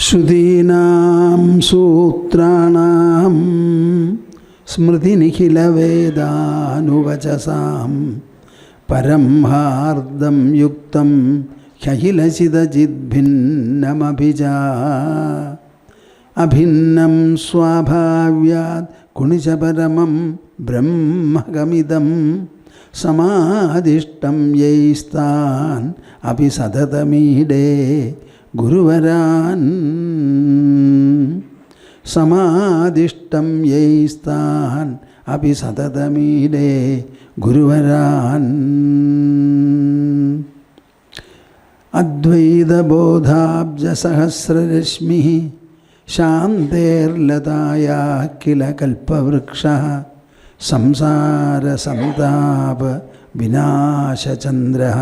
ശ്രുതീനാം സൂത്രാണാം സ്മൃതിനിഖിലവേദാനുവചസാം പരം ഹാർദം യുക്തം ഹ്യഖിലചിദചിദ്ഭിന്നമഭിജാ അഭിന്നം സ്വാഭാവ്യാത് കുണിശപരമം ബ്രഹ്മഗമിദം സമാദിഷ്ടം യൈസ്താൻ അപി സതതമീഡേ ഗുരുവരാൻ സമാദിഷ്ടം യൈസ്താൻ അപി സതതമീഡേ ഗുരുവരാൻ അദ്വൈതബോധാബ്ജസഹസ്രരശ്മി ശാന്തേർലതായാ കില കൽപ്പവൃക്ഷഃ സംസാരസന്താപ വിനാശചന്ദ്രഃ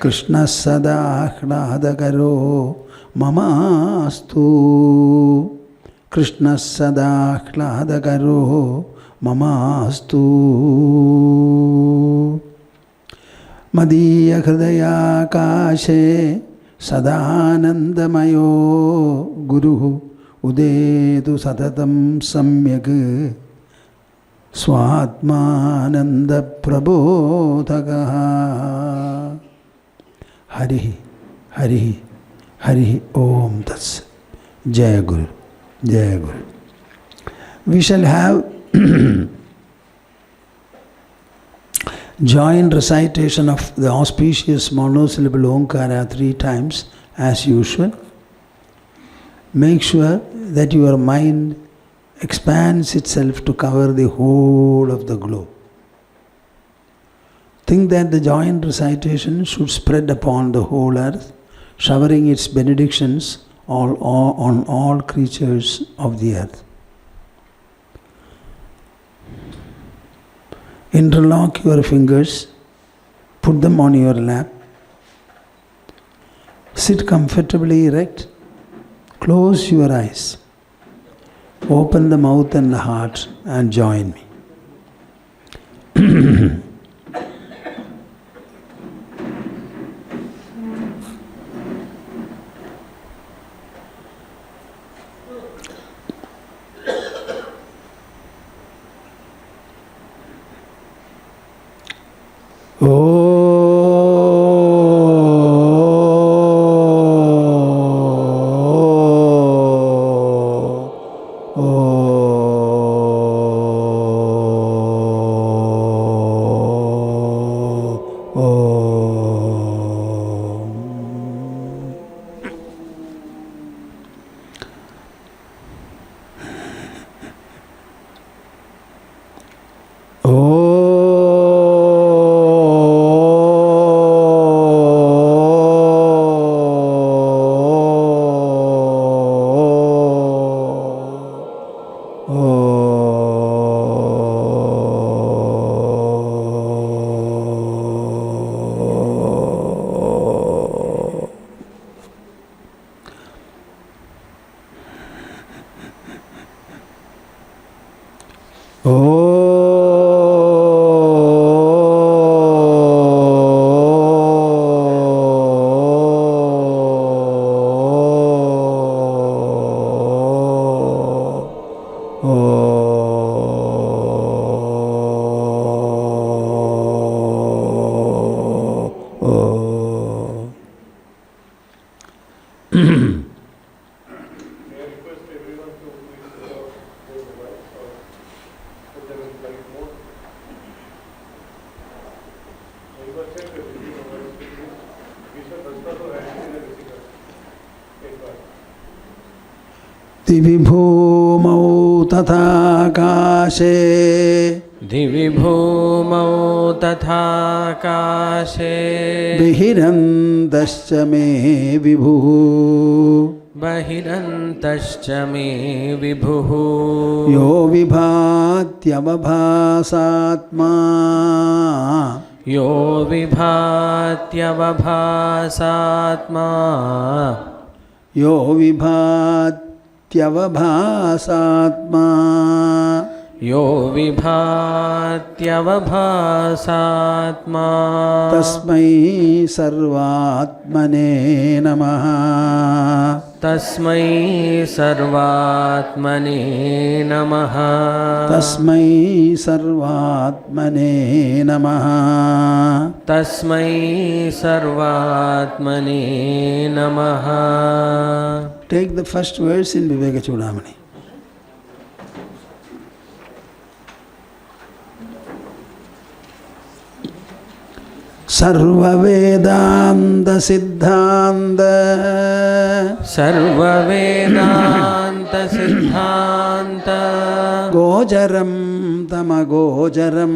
കൃഷ്ണഃ സദാഹ്ലാദകരോ മമാസ്തു കൃഷ്ണഃ സദാഹ്ലാദകരോ മമാസ്തു മദീയഹൃദയാകാശേ സദാനന്ദമയോ ഗുരുഃ ഉദേതു സതതം സമ്യക് സ്വാത്മാനന്ദപ്രബോധകഃ. ഹരി ഹരി ഹരി ഓം തത്സ. ജയ ഗുരു, ജയ ഗുരു. We shall have joint recitation of the auspicious monosyllable Omkara 3 times as usual. Make sure that your mind expands itself to cover the whole of the globe. Think that the joint recitation should spread upon the whole earth, showering its benedictions on all creatures of the earth. Interlock your fingers, put them on your lap. Sit comfortably erect, close your eyes, open the mouth and the heart and join me. दिवि भूमौ तथाकाशे दिवि भूमौ तथाकाशे बहिरन्तश्च मे विभुः बहिरन्तश्च मे विभुः यो विभात्यवभासात्मा यो विभात्यवभासात्मा यो विभात्यवभासात्मा यो विभात्यवभासात्मा तस्मै सर्वात्मने नमः तस्मै सर्वात्मने नमः तस्मै सर्वात्मने नमः तस्मै सर्वात्मने नमः. Take the first verse in Vivekachudamani. Sarva Vedanta Siddhanta Sarva Vedanta Siddhanta Gocharam Tamagocharam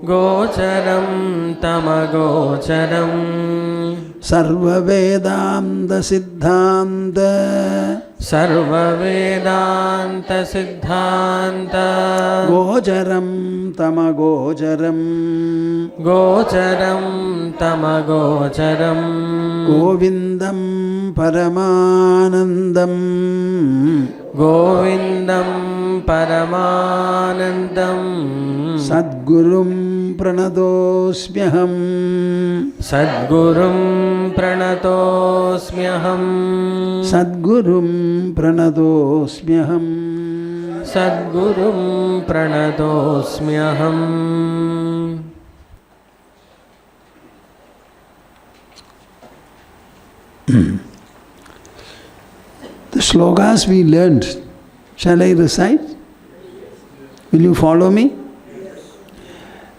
Gocharam Tamagocharam Sarva Vedanta Siddhanta Sarva Vedanta Siddhanta Gocharam Tamagocharam Gocharam Tamagocharam Govindam Paramanandam Govindam Paramanandam Sadgurum Pranatosmyaham Sadgurum Pranatosmyaham Sadgurum Pranatosmyaham Sadgurum Pranatosmyaham. The slokas we learned, shall I recite? Will you follow me?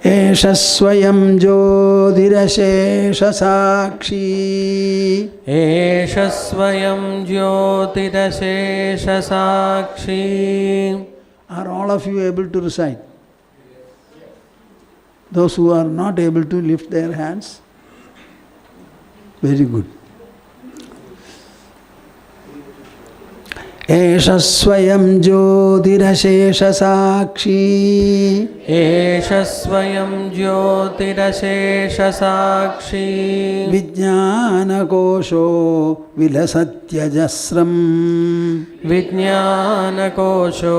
Esha swayam jyotirashesha sakshi Esha swayam jyotirashesha sakshi. Are all of you able to recite? Those who are not able to lift their hands? Very good. Esha swayam jyotirashesha sakshi Esha swayam jyotirashesha sakshi. Vijnana kosho vilasatyajasram Vijnana kosho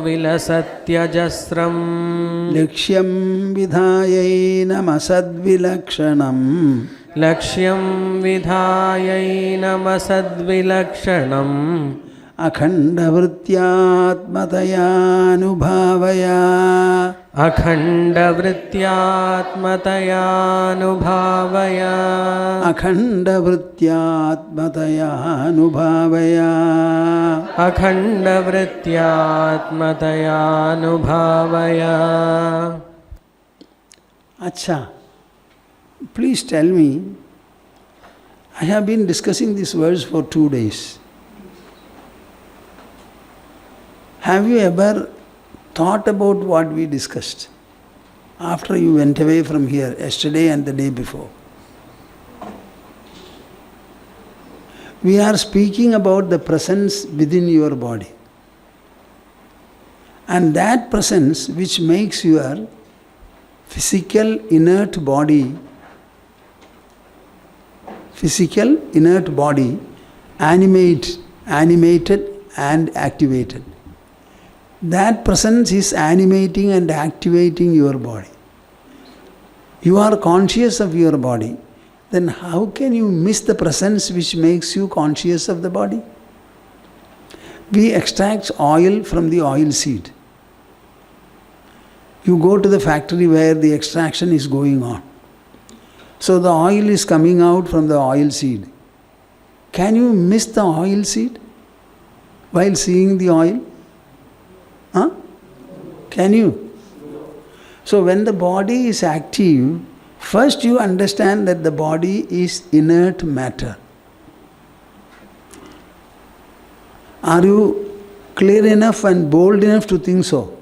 vilasatyajasram. Lakshyam vidhayai namasadvilakshanam Lakshyam vidhayai namasadvilakshanam. Akhanda vrityatmataya anubhavaya Akhanda vrityatmataya anubhavaya Akhanda vrityatmataya anubhavaya Akhanda vrityatmataya anubhavaya. Acha, please tell me, I have been discussing these words for 2 days. Have you ever thought about what we discussed after you went away from here yesterday and the day before? We are speaking about the presence within your body. And that presence which makes your physical inert body animated and activated. That presence is animating and activating your body. You are conscious of your body. Then how can you miss the presence which makes you conscious of the body? We extract oil from the oil seed. You go to the factory where the extraction is going on. So the oil is coming out from the oil seed. Can you miss the oil seed while seeing the oil? Huh? Can you? So when the body is active, first you understand that the body is inert matter. Are you clear enough and bold enough to think so?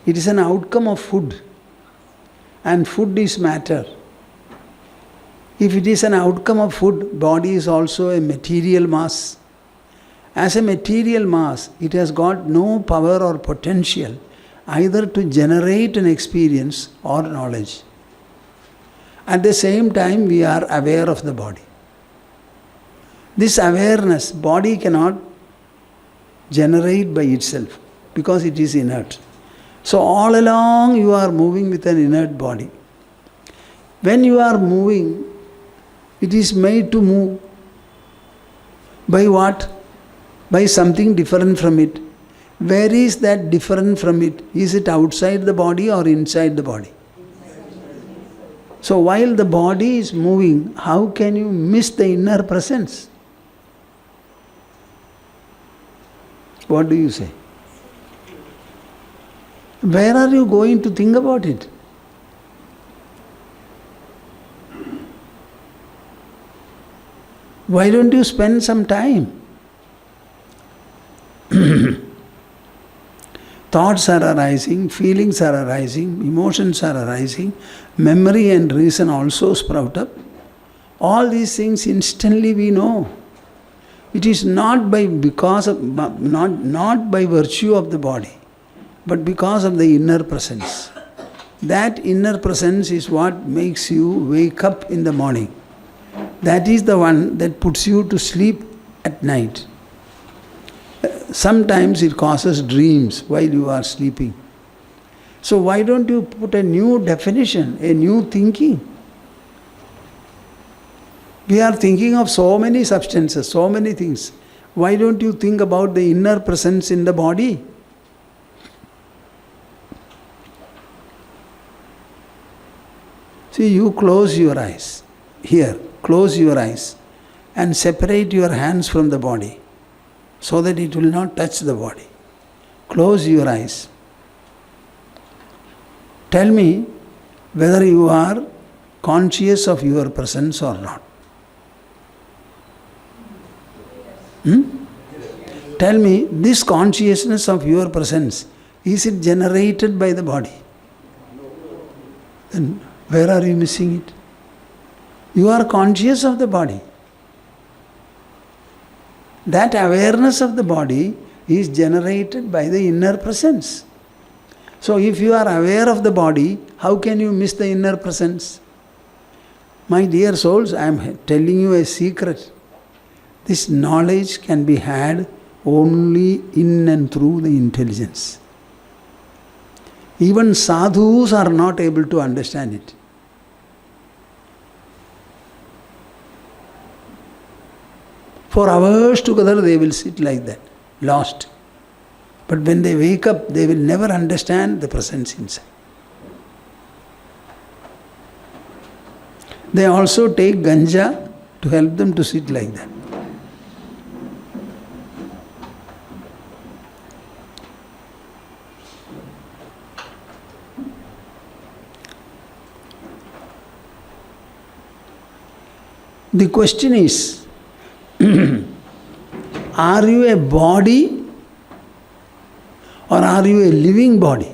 It is an outcome of food. And food is matter. If it is an outcome of food, body is also a material mass. As a material mass, it has got no power or potential either to generate an experience or knowledge. At the same time, we are aware of the body. This awareness, body cannot generate by itself. because it is inert. So all along you are moving with an inert body. When you are moving, it is made to move. By what? By something different from it. Where is that different from it? Is it outside the body or inside the body? So while the body is moving, how can you miss the inner presence? What do you say? Where are you going to think about it? Why don't you spend some time? Thoughts are arising, feelings are arising, emotions are arising, memory and reason also sprout up. All these things instantly we know. It is not by virtue of the body, but because of the inner presence. That inner presence is what makes you wake up in the morning. That is the one that puts you to sleep at night. Sometimes it causes dreams while you are sleeping. So why don't you put a new definition, a new thinking? We are thinking of so many substances, so many things. Why don't you think about the inner presence in the body? See, you close your eyes. Here, close your eyes and separate your hands from the body so that it will not touch the body. Close your eyes. Tell me whether you are conscious of your presence or not. Tell me, this consciousness of your presence, is it generated by the body? Then where are you missing it? You are conscious of the body. That awareness of the body is generated by the inner presence. So if you are aware of the body, how can you miss the inner presence? My dear souls, I am telling you a secret. This knowledge can be had only in and through the intelligence. Even sadhus are not able to understand it. For hours together they will sit like that, lost. But when they wake up, they will never understand the presence inside. They also take ganja to help them to sit like that. The question is, are you a body or are you a living body?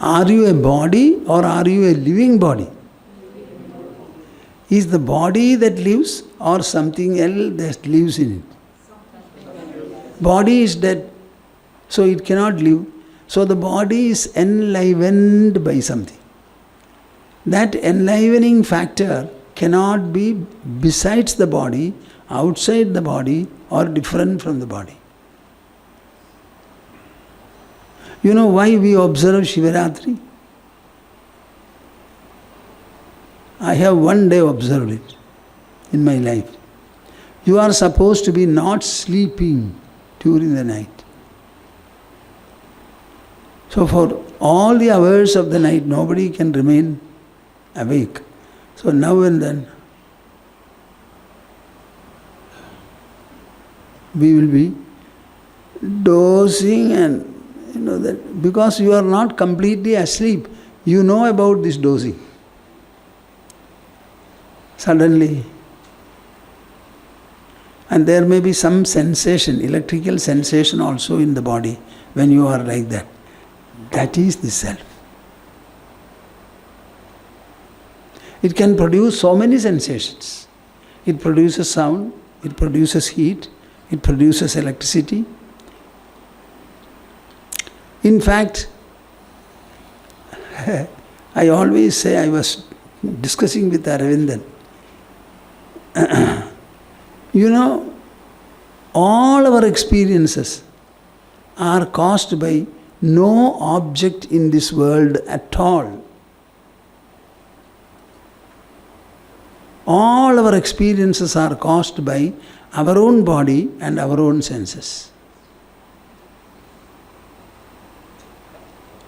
Are you a body or are you a living body? Is the body that lives or something else that lives in it? Body is dead, so it cannot live. So the body is enlivened by something. That enlivening factor cannot be besides the body, outside the body, or different from the body. You know why we observe Shivaratri? I have one day observed it in my life. You are supposed to be not sleeping during the night. So for all the hours of the night, nobody can remain awake. So now and then we will be dozing, and that because you are not completely asleep, you know about this dozing. Suddenly, and there may be some sensation, electrical sensation also in the body when you are like that. That is the self. It can produce so many sensations. It produces sound, it produces heat, it produces electricity. In fact, I always say, I was discussing with Aravindan, All our experiences are caused by no object in this world at all. All our experiences are caused by our own body and our own senses.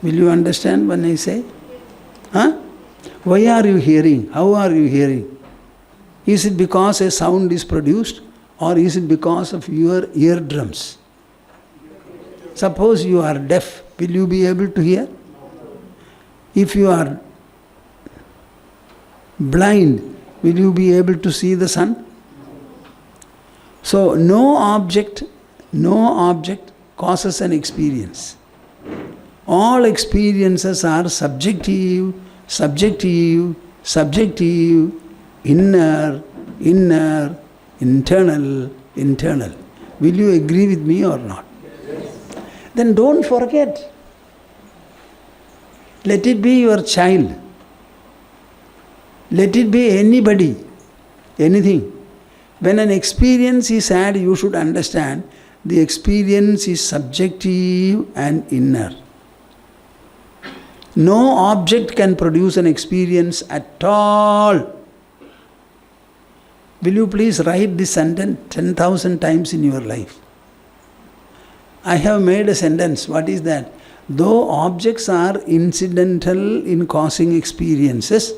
Will you understand when I say? Huh? Why are you hearing? How are you hearing? Is it because a sound is produced, or is it because of your eardrums? Suppose you are deaf, will you be able to hear? If you are blind, will you be able to see the sun? So no object causes an experience. All experiences are subjective, inner, internal. Will you agree with me or not? Then don't forget. Let it be your child. Let it be anybody, anything. When an experience is had, you should understand the experience is subjective and inner. No object can produce an experience at all. Will you please write this sentence 10,000 times in your life? I have made a sentence. What is that? Though objects are incidental in causing experiences,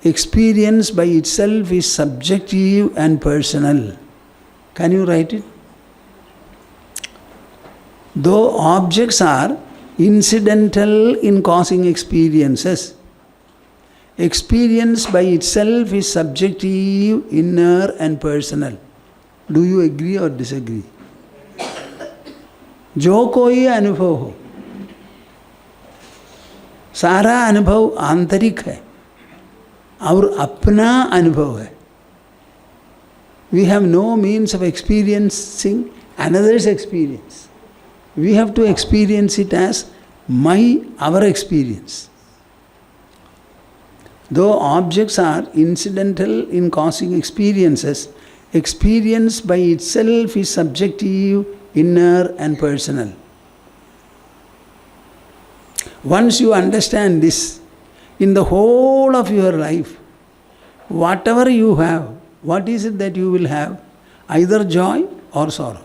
experience by itself is subjective and personal. Can you write it? Though objects are incidental in causing experiences, experience by itself is subjective, inner and personal. Do you agree or disagree? जो कोई अनुभव हो, सारा अनुभव आंतरिक है और अपना अनुभव है. We have no means of experiencing another's experience. We have to experience it as our experience. Though objects are incidental in causing experiences, experience by itself is subjective, inner and personal. Once you understand this, in the whole of your life, whatever you have, what is it that you will have? Either joy or sorrow.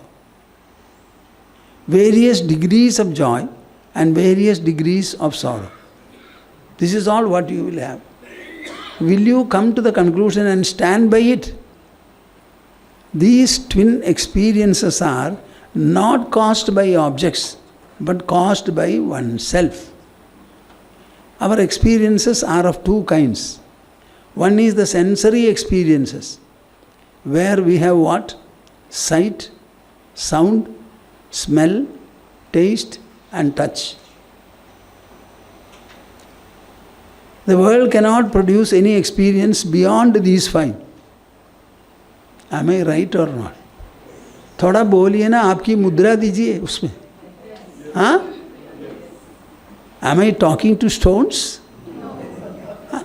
Various degrees of joy and various degrees of sorrow. This is all what you will have. Will you come to the conclusion and stand by it? These twin experiences are not caused by objects, but caused by oneself. Our experiences are of two kinds. One is the sensory experiences, where we have what? Sight, sound, smell, taste and touch. The world cannot produce any experience beyond these five. Am I right or not? थोड़ा बोलिए ना, आपकी मुद्रा दीजिए उसमें. हाँ? Am I talking to stones? Huh?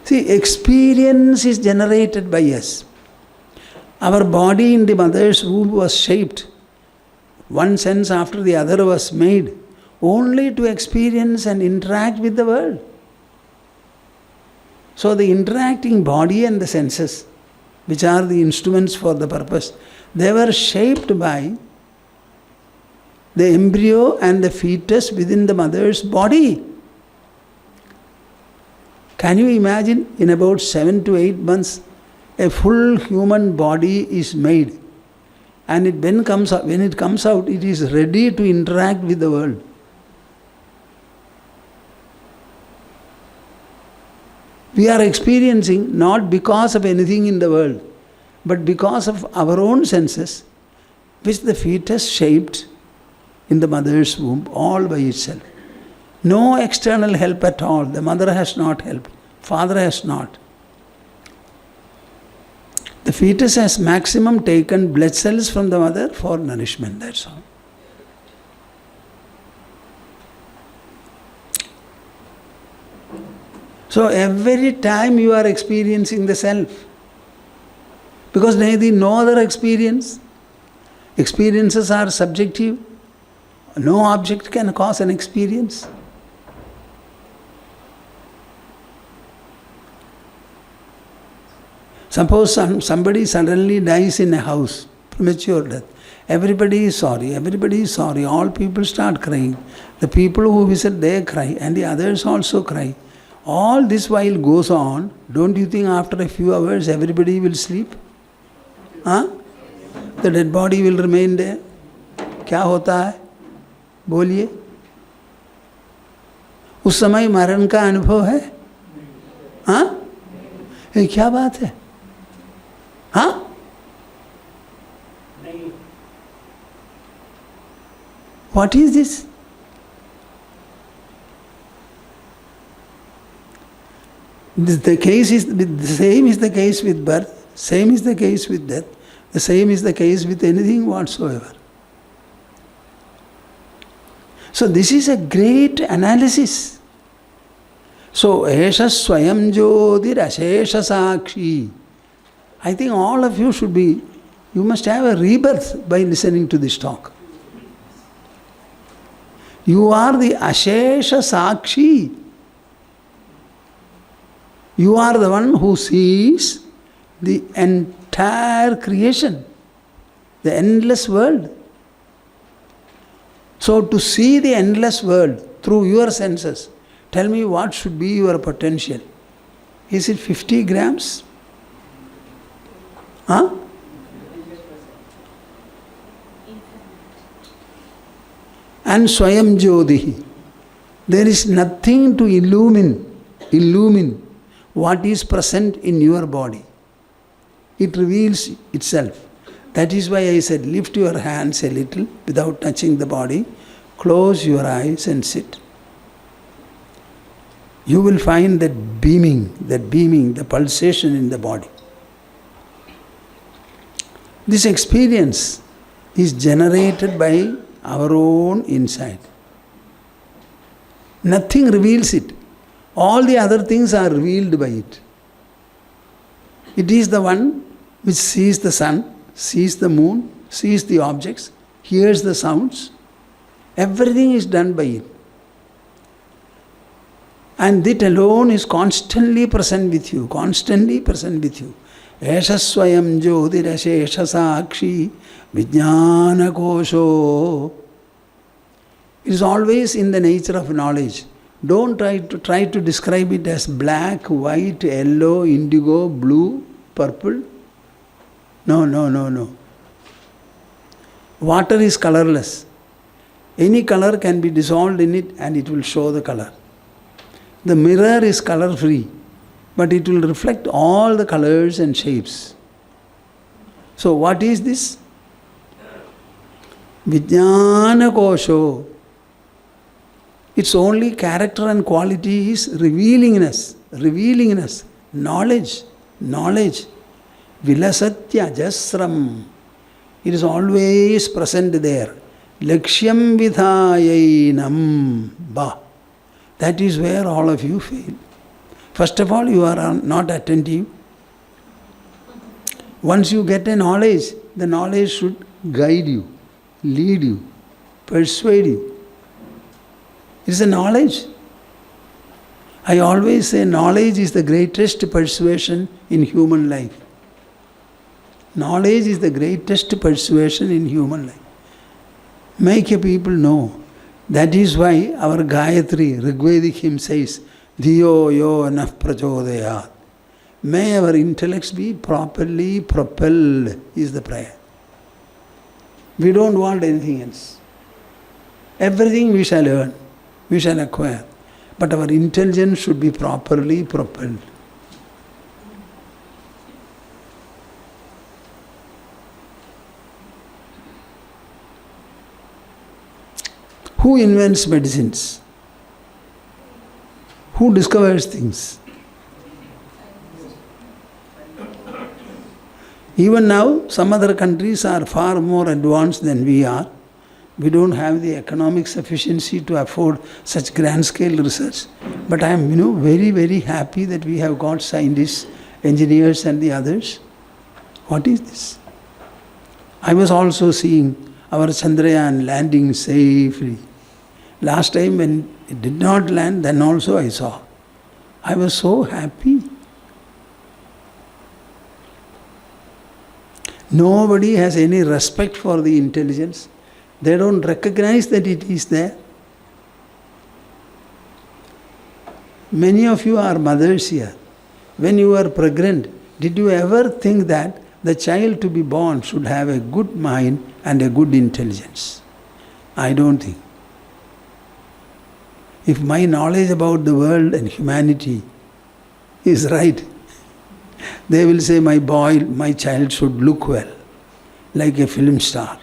See, experience is generated by us. Our body in the mother's womb was shaped. One sense after the other was made only to experience and interact with the world. So the interacting body and the senses, which are the instruments for the purpose, they were shaped by the embryo and the fetus within the mother's body. Can you imagine, in about 7 to 8 months, a full human body is made, and when it comes out, it is ready to interact with the world. We are experiencing not because of anything in the world, but because of our own senses, which the fetus shaped in the mother's womb all by itself. No external help at all. The mother has not helped. Father has not. The fetus has maximum taken blood cells from the mother for nourishment, that's all. So every time you are experiencing the self, Because no other experience. Experiences are subjective. No object can cause an experience. Suppose somebody suddenly dies in a house, premature death. Everybody is sorry, all people start crying. The people who visit, they cry, and the others also cry. All this while goes on, don't you think after a few hours everybody will sleep? Huh? The dead body will remain there. क्या होता है? बोलिए. उस समय मरण का अनुभव है? हाँ? ये क्या बात है? हाँ? What is this? The case is the same is the case with birth, same is the case with death, the same is the case with anything whatsoever. So this is a great analysis. So Esha Swayam Jyotir Ashesha Sakshi. I think all of you you must have a rebirth by listening to this talk. You are the Ashesha Sakshi. You are the one who sees the entire creation, the endless world. So to see the endless world through your senses, tell me what should be your potential. Is it 50 grams? Huh? And Swayam Jyoti. There is nothing to illumine what is present in your body. It reveals itself. That is why I said, lift your hands a little without touching the body, close your eyes and sit. You will find that beaming, the pulsation in the body. This experience is generated by our own inside. Nothing reveals it. All the other things are revealed by it. It is the one which sees the sun, sees the moon, sees the objects, hears the sounds. Everything is done by it. And it alone is constantly present with you, Esha Swayam Jyotirashesha Sakshi Vijnana Kosho. It is always in the nature of knowledge. Don't try to describe it as black, white, yellow, indigo, blue, purple. No. Water is colorless. Any color can be dissolved in it and it will show the color. The mirror is color free, but it will reflect all the colors and shapes. So what is this? Vijnana Kosho. Its only character and quality is revealingness, knowledge. Vilasatya Jasram. It is always present there. Lakshyam Vidhayainam. That is where all of you fail. First of all, you are not attentive. Once you get a knowledge, the knowledge should guide you, lead you, persuade you. It is a knowledge. I always say knowledge is the greatest persuasion in human life. Knowledge is the greatest persuasion in human life. Make a people know. That is why our Gayatri, Rigvedic hymn says, Dhiyo yo anah prachodayat. May our intellects be properly propelled, is the prayer. We don't want anything else. Everything we shall learn, we shall acquire. But our intelligence should be properly propelled. Who invents medicines? Who discovers things? Even now, some other countries are far more advanced than we are. We don't have the economic sufficiency to afford such grand scale research. But I am, very, very happy that we have got scientists, engineers and the others. What is this? I was also seeing our Chandrayaan landing safely. Last time when it did not land, then also I saw. I was so happy. Nobody has any respect for the intelligence. They don't recognize that it is there. Many of you are mothers here. When you were pregnant, did you ever think that the child to be born should have a good mind and a good intelligence? I don't think. If my knowledge about the world and humanity is right, they will say my child should look well, like a film star.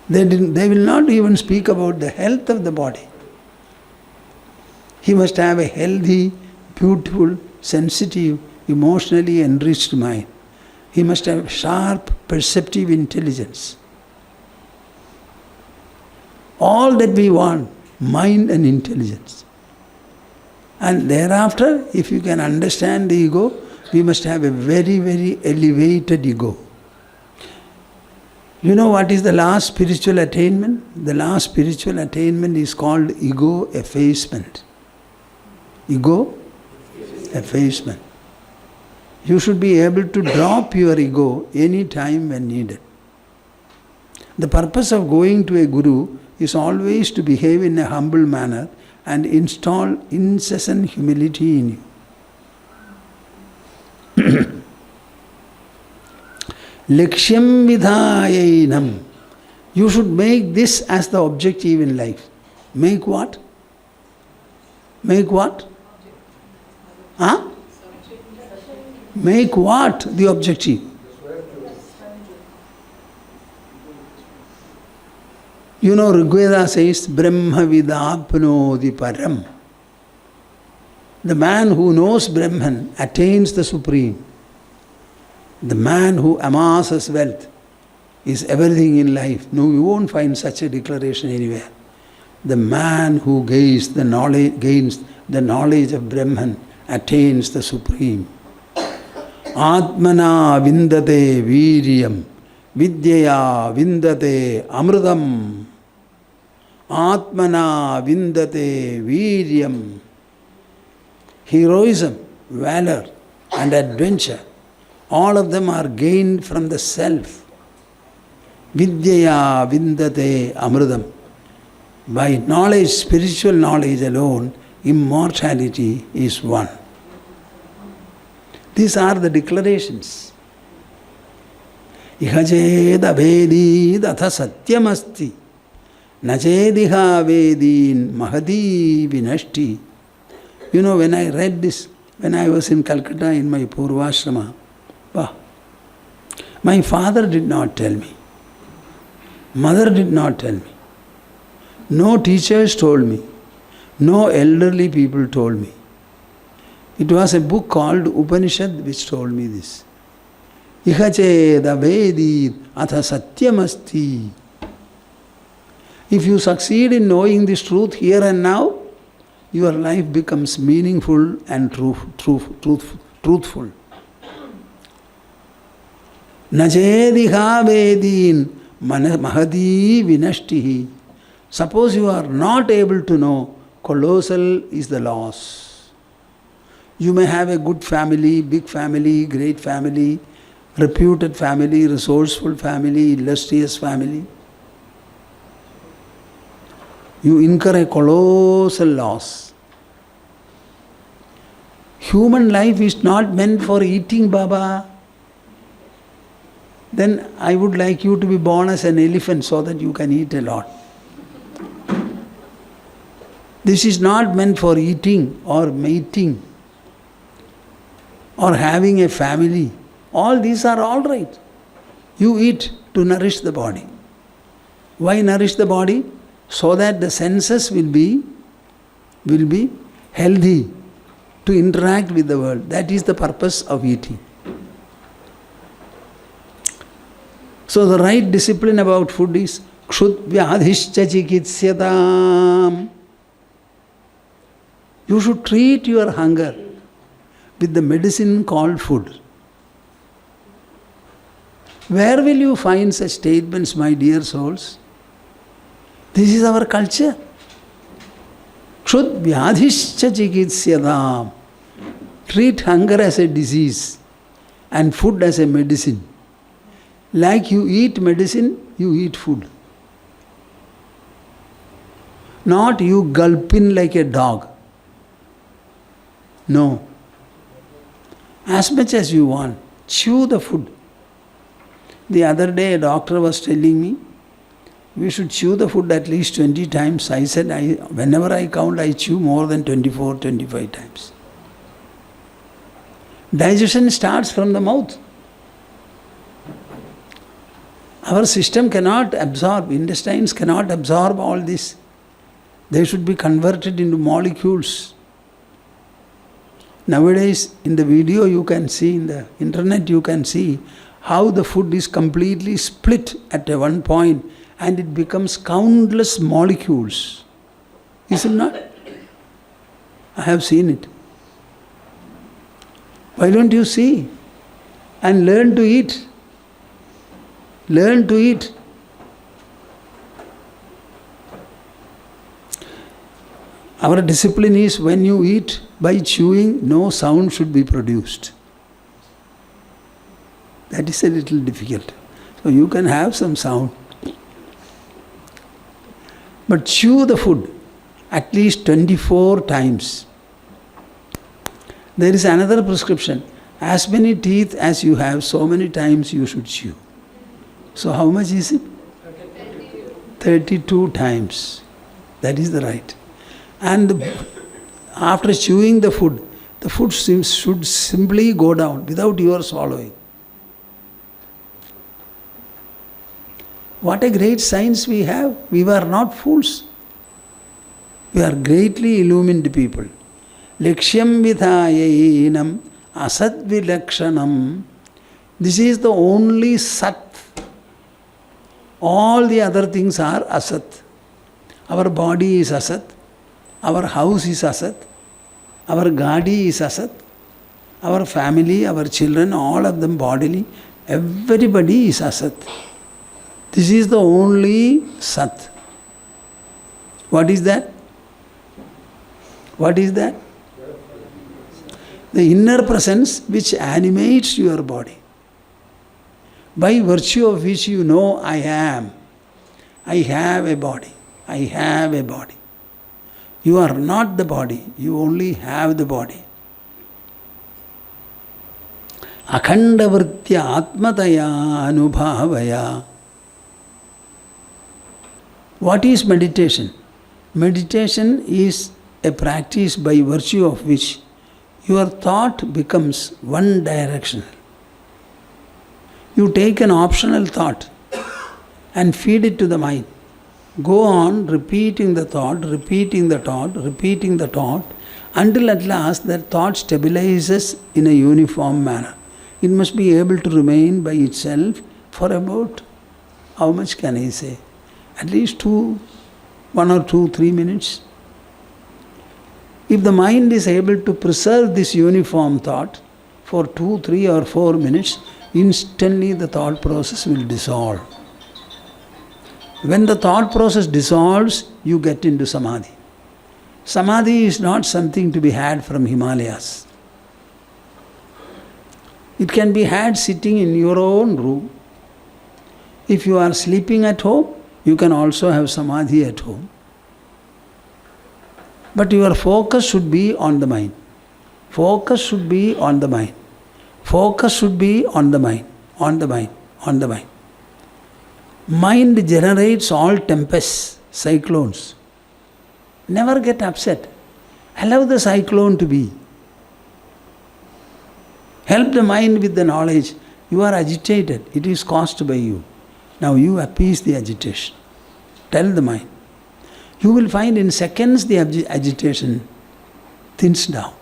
They will not even speak about the health of the body. He must have a healthy, beautiful, sensitive, emotionally enriched mind. He must have sharp, perceptive intelligence. All that we want, mind and intelligence. And thereafter, if you can understand the ego, we must have a very, very elevated ego. You know what is the last spiritual attainment? The last spiritual attainment is called ego effacement. Ego effacement. You should be able to drop your ego any time when needed. The purpose of going to a guru is always to behave in a humble manner and install incessant humility in you. Lakshyam vidhayainam. You should make this as the objective in life. Make what? Make what? Huh? Make what the objective? You know, Rigveda says, Brahma vidapnodi param. The man who knows Brahman attains the supreme. The man who amasses wealth is everything in life. No, you won't find such a declaration anywhere. The man who gains the knowledge of Brahman attains the supreme. Atmana vindate viryam, vidyaya vindate amrutam. Atmana vindate viryam. Heroism, valor and adventure, all of them are gained from the self. Vidyaya vindate amrutam. By knowledge, spiritual knowledge alone, immortality is won. These are the declarations. Ihajed abedid atha satyamasti. Nachediha vedin mahadi vinashti. You know, when I read this, when I was in Calcutta in my Purvashrama, my father did not tell me. Mother did not tell me. No teachers told me. No elderly people told me. It was a book called Upanishad which told me this. Ihacheda vedid atha satyamasti. If you succeed in knowing this truth here and now, your life becomes meaningful and truthful. Najediha vedin mahadi vinashtihi. Suppose you are not able to know, colossal is the loss. You may have a good family, big family, great family, reputed family, resourceful family, illustrious family. You incur a colossal loss. Human life is not meant for eating, Baba. Then I would like you to be born as an elephant so that you can eat a lot. This is not meant for eating or mating or having a family. All these are all right. You eat to nourish the body. Why nourish the body? So that the senses will be healthy to interact with the world. That is the purpose of eating. So the right discipline about food is kshutvadhischa chikitsyataam. You should treat your hunger with the medicine called food. Where will you find such statements, my dear souls? This is our culture. Kshuddh vyadhischa chikitsyadam. Treat hunger as a disease and food as a medicine. Like you eat medicine, you eat food. Not you gulp in like a dog. No. As much as you want, chew the food. The other day a doctor was telling me, we should chew the food at least 20 times. I said, whenever I count, I chew more than 24, 25 times. Digestion starts from the mouth. Our system cannot absorb, intestines cannot absorb all this. They should be converted into molecules. Nowadays, in the video you can see, in the internet you can see how the food is completely split at one point and it becomes countless molecules. Is it not? I have seen it. Why don't you see and learn to eat? Learn to eat. Our discipline is when you eat by chewing, no sound should be produced. That is a little difficult. So you can have some sound. But chew the food at least 24 times. There is another prescription. As many teeth as you have, so many times you should chew. So how much is it? 32 times. That is the right. And after chewing the food should simply go down without your swallowing. What a great science we have. We were not fools. We are greatly illumined people. Lakshyam vidhayainam asad vilakshanam. This is the only sat. All the other things are asat. Our body is asat. Our house is asat. Our gadi is asat. Our family, our children, all of them bodily, everybody is asat. This is the only sat. What is that? What is that? The inner presence which animates your body. By virtue of which you know, I am. I have a body. I have a body. You are not the body. You only have the body. Akhanda vritya atmataya anubhavaya. What is meditation? Meditation is a practice by virtue of which your thought becomes one directional. You take an optional thought and feed it to the mind. Go on repeating the thought, repeating the thought, repeating the thought, until at last that thought stabilizes in a uniform manner. It must be able to remain by itself for about, how much can I say? At least 1 or 2, 3 minutes. If the mind is able to preserve this uniform thought for 2, 3 or 4 minutes, instantly the thought process will dissolve. When the thought process dissolves, you get into samadhi. Samadhi is not something to be had from Himalayas. It can be had sitting in your own room. If you are sleeping at home, you can also have samadhi at home. But your focus should be on the mind. Focus should be on the mind. Focus should be on the mind, on the mind, on the mind. Mind generates all tempests, cyclones. Never get upset. Allow the cyclone to be. Help the mind with the knowledge. You are agitated. It is caused by you. Now you appease the agitation. Tell the mind. You will find in seconds the agitation thins down.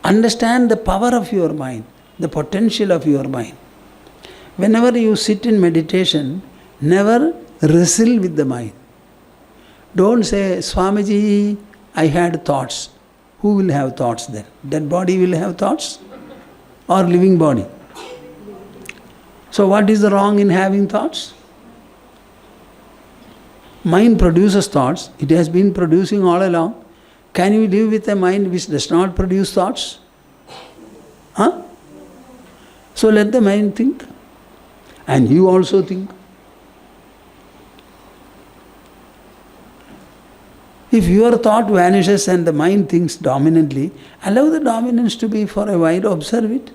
Understand the power of your mind, the potential of your mind. Whenever you sit in meditation, never wrestle with the mind. Don't say, Swamiji, I had thoughts. Who will have thoughts then? Dead body will have thoughts? Or living body? So what is the wrong in having thoughts? Mind produces thoughts. It has been producing all along. Can you live with a mind which does not produce thoughts? Huh? So let the mind think. And you also think. If your thought vanishes and the mind thinks dominantly, allow the dominance to be for a while, observe it.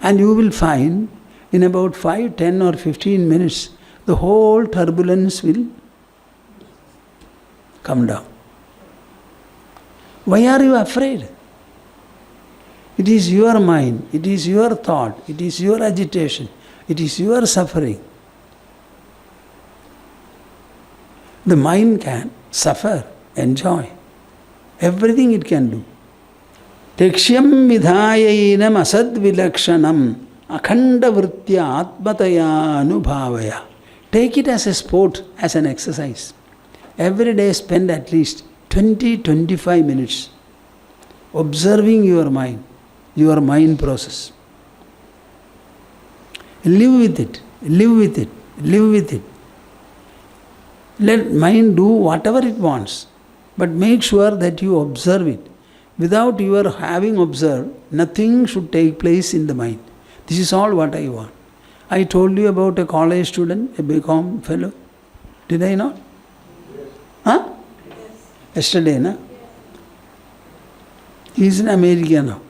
And you will find in about 5, 10 or 15 minutes, the whole turbulence will come down. Why are you afraid? It is your mind, it is your thought, it is your agitation, it is your suffering. The mind can suffer, enjoy. Everything it can do. Tekshyam vidhayainam asad vilakshanam akhanda vrittya atmataya anubhavaya. Take it as a sport, as an exercise. Every day spend at least 20-25 minutes observing your mind process. Live with it, live with it, live with it. Let mind do whatever it wants, but make sure that you observe it. Without your having observed, nothing should take place in the mind. This is all what I want. I told you about a college student, a BCom fellow. Did I not? Huh? Yes. Yesterday, na? He is in America now.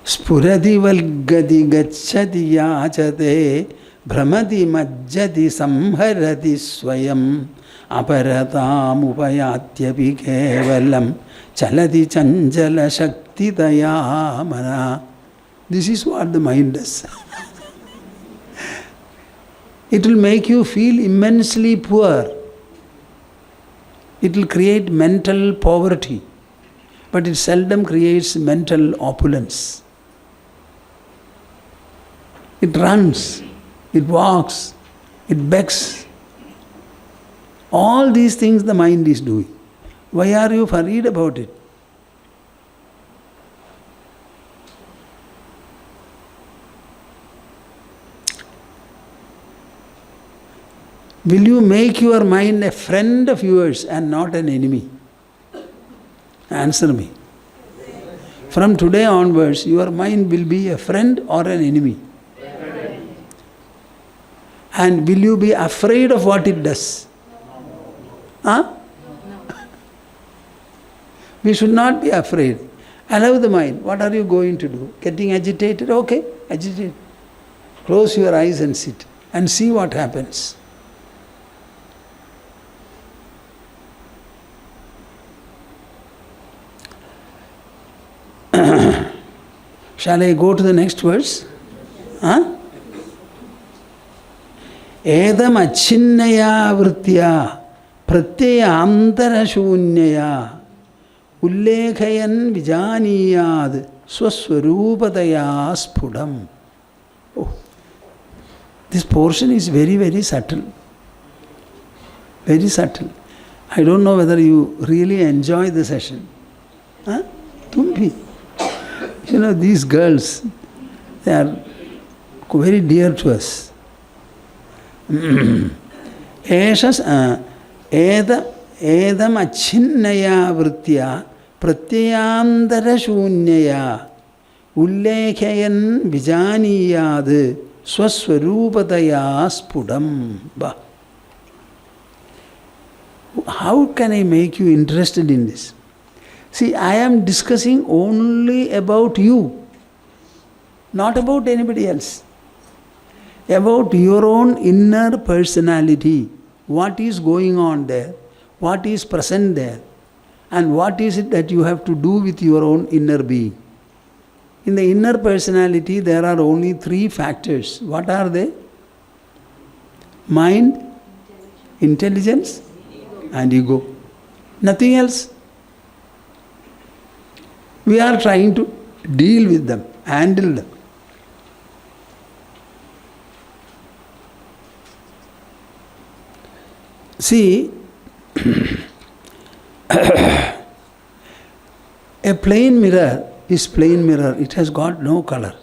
Spurati valgati gacchati yachate Brahmati majjati samharati swayam aparatam upayatyapi kevalam chalati chanjala shaktitaya mana. This is what the mind does. It will make you feel immensely poor. It will create mental poverty, but it seldom creates mental opulence. It runs. It walks, it begs. All these things the mind is doing. Why are you worried about it? Will you make your mind a friend of yours and not an enemy? Answer me. From today onwards, your mind will be a friend or an enemy? And will you be afraid of what it does? Huh? We should not be afraid. Allow the mind. What are you going to do? Getting agitated? Okay, agitate. Close your eyes and sit and see what happens. Shall I go to the next verse? Huh? Edam achinnaya vrittya pratyayantara shunyaya ullekhayan vijaniyad swaswarupataya spudam. Oh, this portion is very, very subtle. Very subtle. I don't know whether you really enjoy the session. Huh? Tumpi. You know, these girls, they are very dear to us. Eshas edam achinnaya vrittya pratyayantara shunyaya ullekhayan vijaniyad swaswarupataya spudam. How can I make you interested in this? See, I am discussing only about you, not about anybody else. About your own inner personality, what is going on there, what is present there, and what is it that you have to do with your own inner being. In the inner personality, there are only 3 factors. What are they? Mind, intelligence, and ego. Nothing else. We are trying to deal with them, handle them. See, a plain mirror is plain mirror. It has got no color.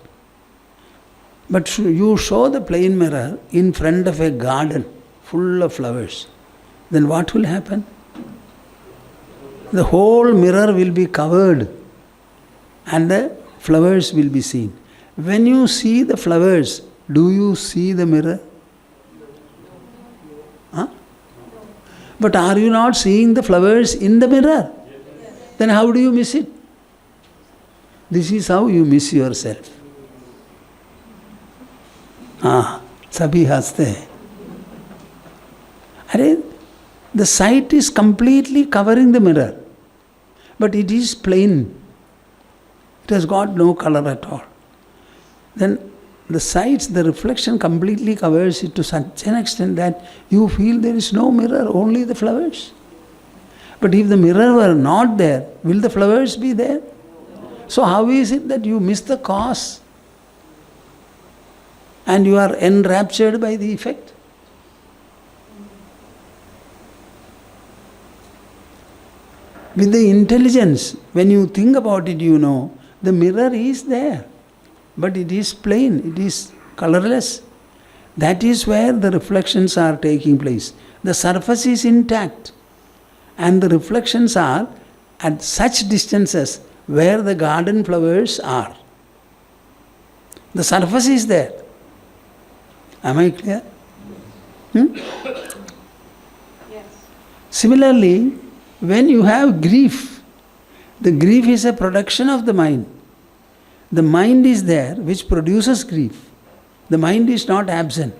But you show the plain mirror in front of a garden full of flowers. Then what will happen? The whole mirror will be covered and the flowers will be seen. When you see the flowers, do you see the mirror? Huh? But are you not seeing the flowers in the mirror? Then how do you miss it? This is how you miss yourself. Sabhi haste. The sight is completely covering the mirror, but it is plain. It has got no color at all. Then the sight, the reflection completely covers it to such an extent that you feel there is no mirror, only the flowers. But if the mirror were not there, will the flowers be there? So how is it that you miss the cause and you are enraptured by the effect? With the intelligence, when you think about it, you know, the mirror is there, but it is plain, it is colorless. That is where the reflections are taking place. The surface is intact, and the reflections are at such distances where the garden flowers are. The surface is there. Am I clear? Yes. Similarly, when you have grief, the grief is a production of the mind. The mind is there which produces grief. The mind is not absent.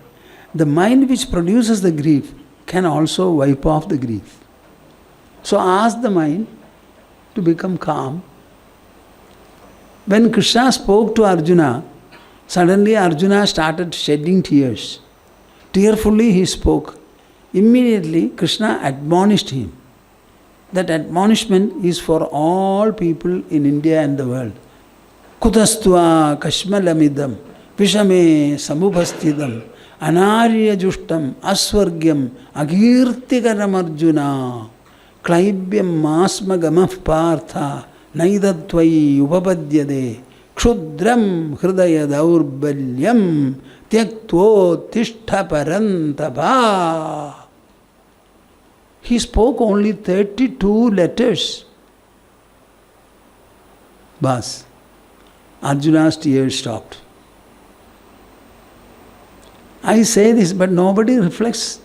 The mind which produces the grief can also wipe off the grief. So ask the mind to become calm. When Krishna spoke to Arjuna, suddenly Arjuna started shedding tears. Tearfully he spoke. Immediately Krishna admonished him. That admonishment is for all people in India and the world. Kutastva kashmalamidam vishame samubhastidam anarya justam asvargyam agirtikaram arjuna klaibhyam masma gamah partha naidatvai upapadyade kshudram hridaya daurbalyam tyaktvo tishtha parantapa. He spoke only 32 letters. Bas. Arjuna's tears stopped. I say this, but nobody reflects.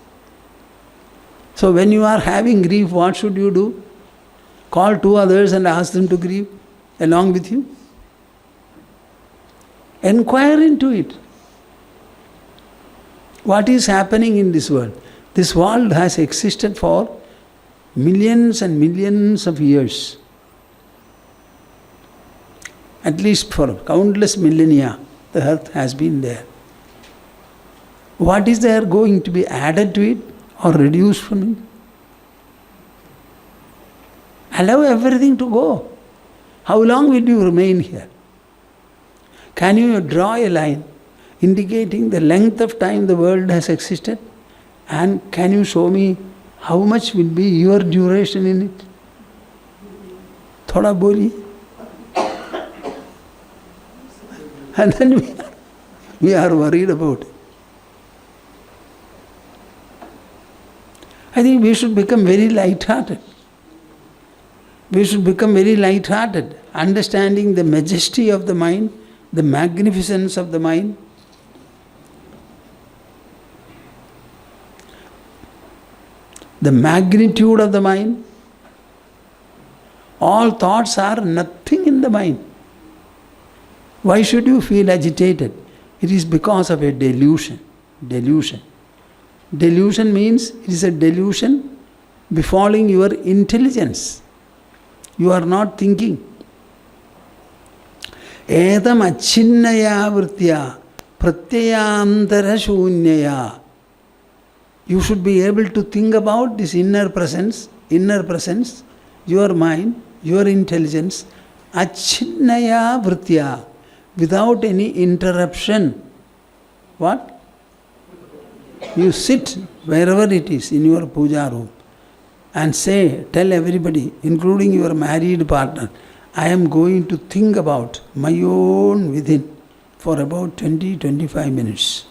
So when you are having grief, what should you do? Call 2 others and ask them to grieve along with you. Inquire into it. What is happening in this world? This world has existed for millions and millions of years. At least for countless millennia, the earth has been there. What is there going to be added to it or reduced from it? Allow everything to go. How long will you remain here? Can you draw a line indicating the length of time the world has existed? And can you show me how much will be your duration in it? Thoda boli. And then we are worried about it. I think we should become very light-hearted. We should become very light-hearted, understanding the majesty of the mind, the magnificence of the mind. The magnitude of the mind. All thoughts are nothing in the mind. Why should you feel agitated? It is because of a delusion. Delusion. Delusion means it is a delusion befalling your intelligence. You are not thinking. Edam achinnaya vrittya pratyayantara shunyaya. You should be able to think about this inner presence, your mind, your intelligence, achinnaya vrittya, without any interruption. What? You sit wherever it is in your puja room and say, tell everybody, including your married partner, I am going to think about my own within for about 20-25 minutes.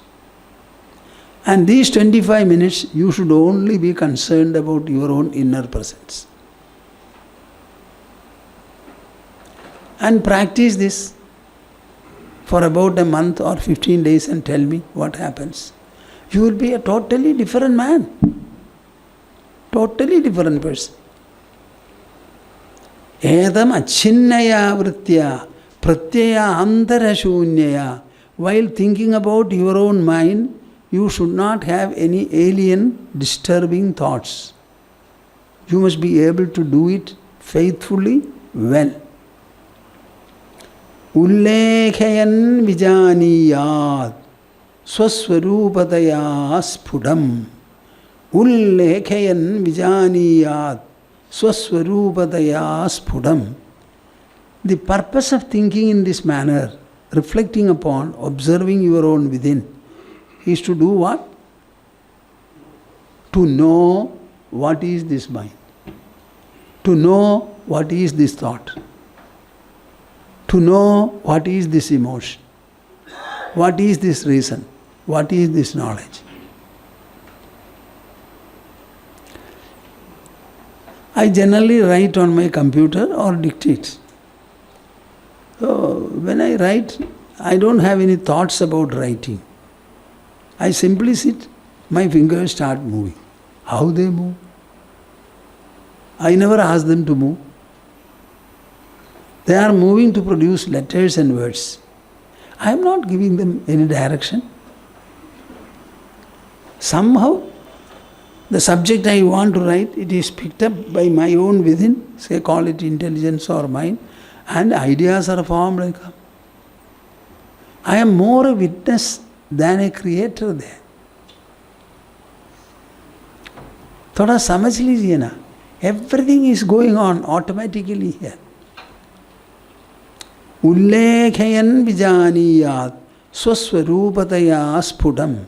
And these 25 minutes, you should only be concerned about your own inner presence. And practice this for about a month or 15 days and tell me what happens. You will be a totally different man. Totally different person. Edam achinnaya vrittya pratyaya antarashunyaya. While thinking about your own mind, you should not have any alien, disturbing thoughts. You must be able to do it faithfully, well. Ullekhayan vijaniyat swaswarupataya sphudam. Ullekhayan vijaniyat swaswarupataya sphudam. The purpose of thinking in this manner, reflecting upon, observing your own within, is to do what? To know what is this mind. To know what is this thought. To know what is this emotion. What is this reason? What is this knowledge? I generally write on my computer or dictate. So when I write, I don't have any thoughts about writing. I simply sit, my fingers start moving. How they move? I never ask them to move. They are moving to produce letters and words. I am not giving them any direction. Somehow, the subject I want to write, it is picked up by my own within, say call it intelligence or mind, and ideas are formed and come. I am more a witness than a creator there. थोड़ा समझ लीजिए ना, everything is going on automatically here. Ullekhayan vijaniyat swaswarupataya sphudam.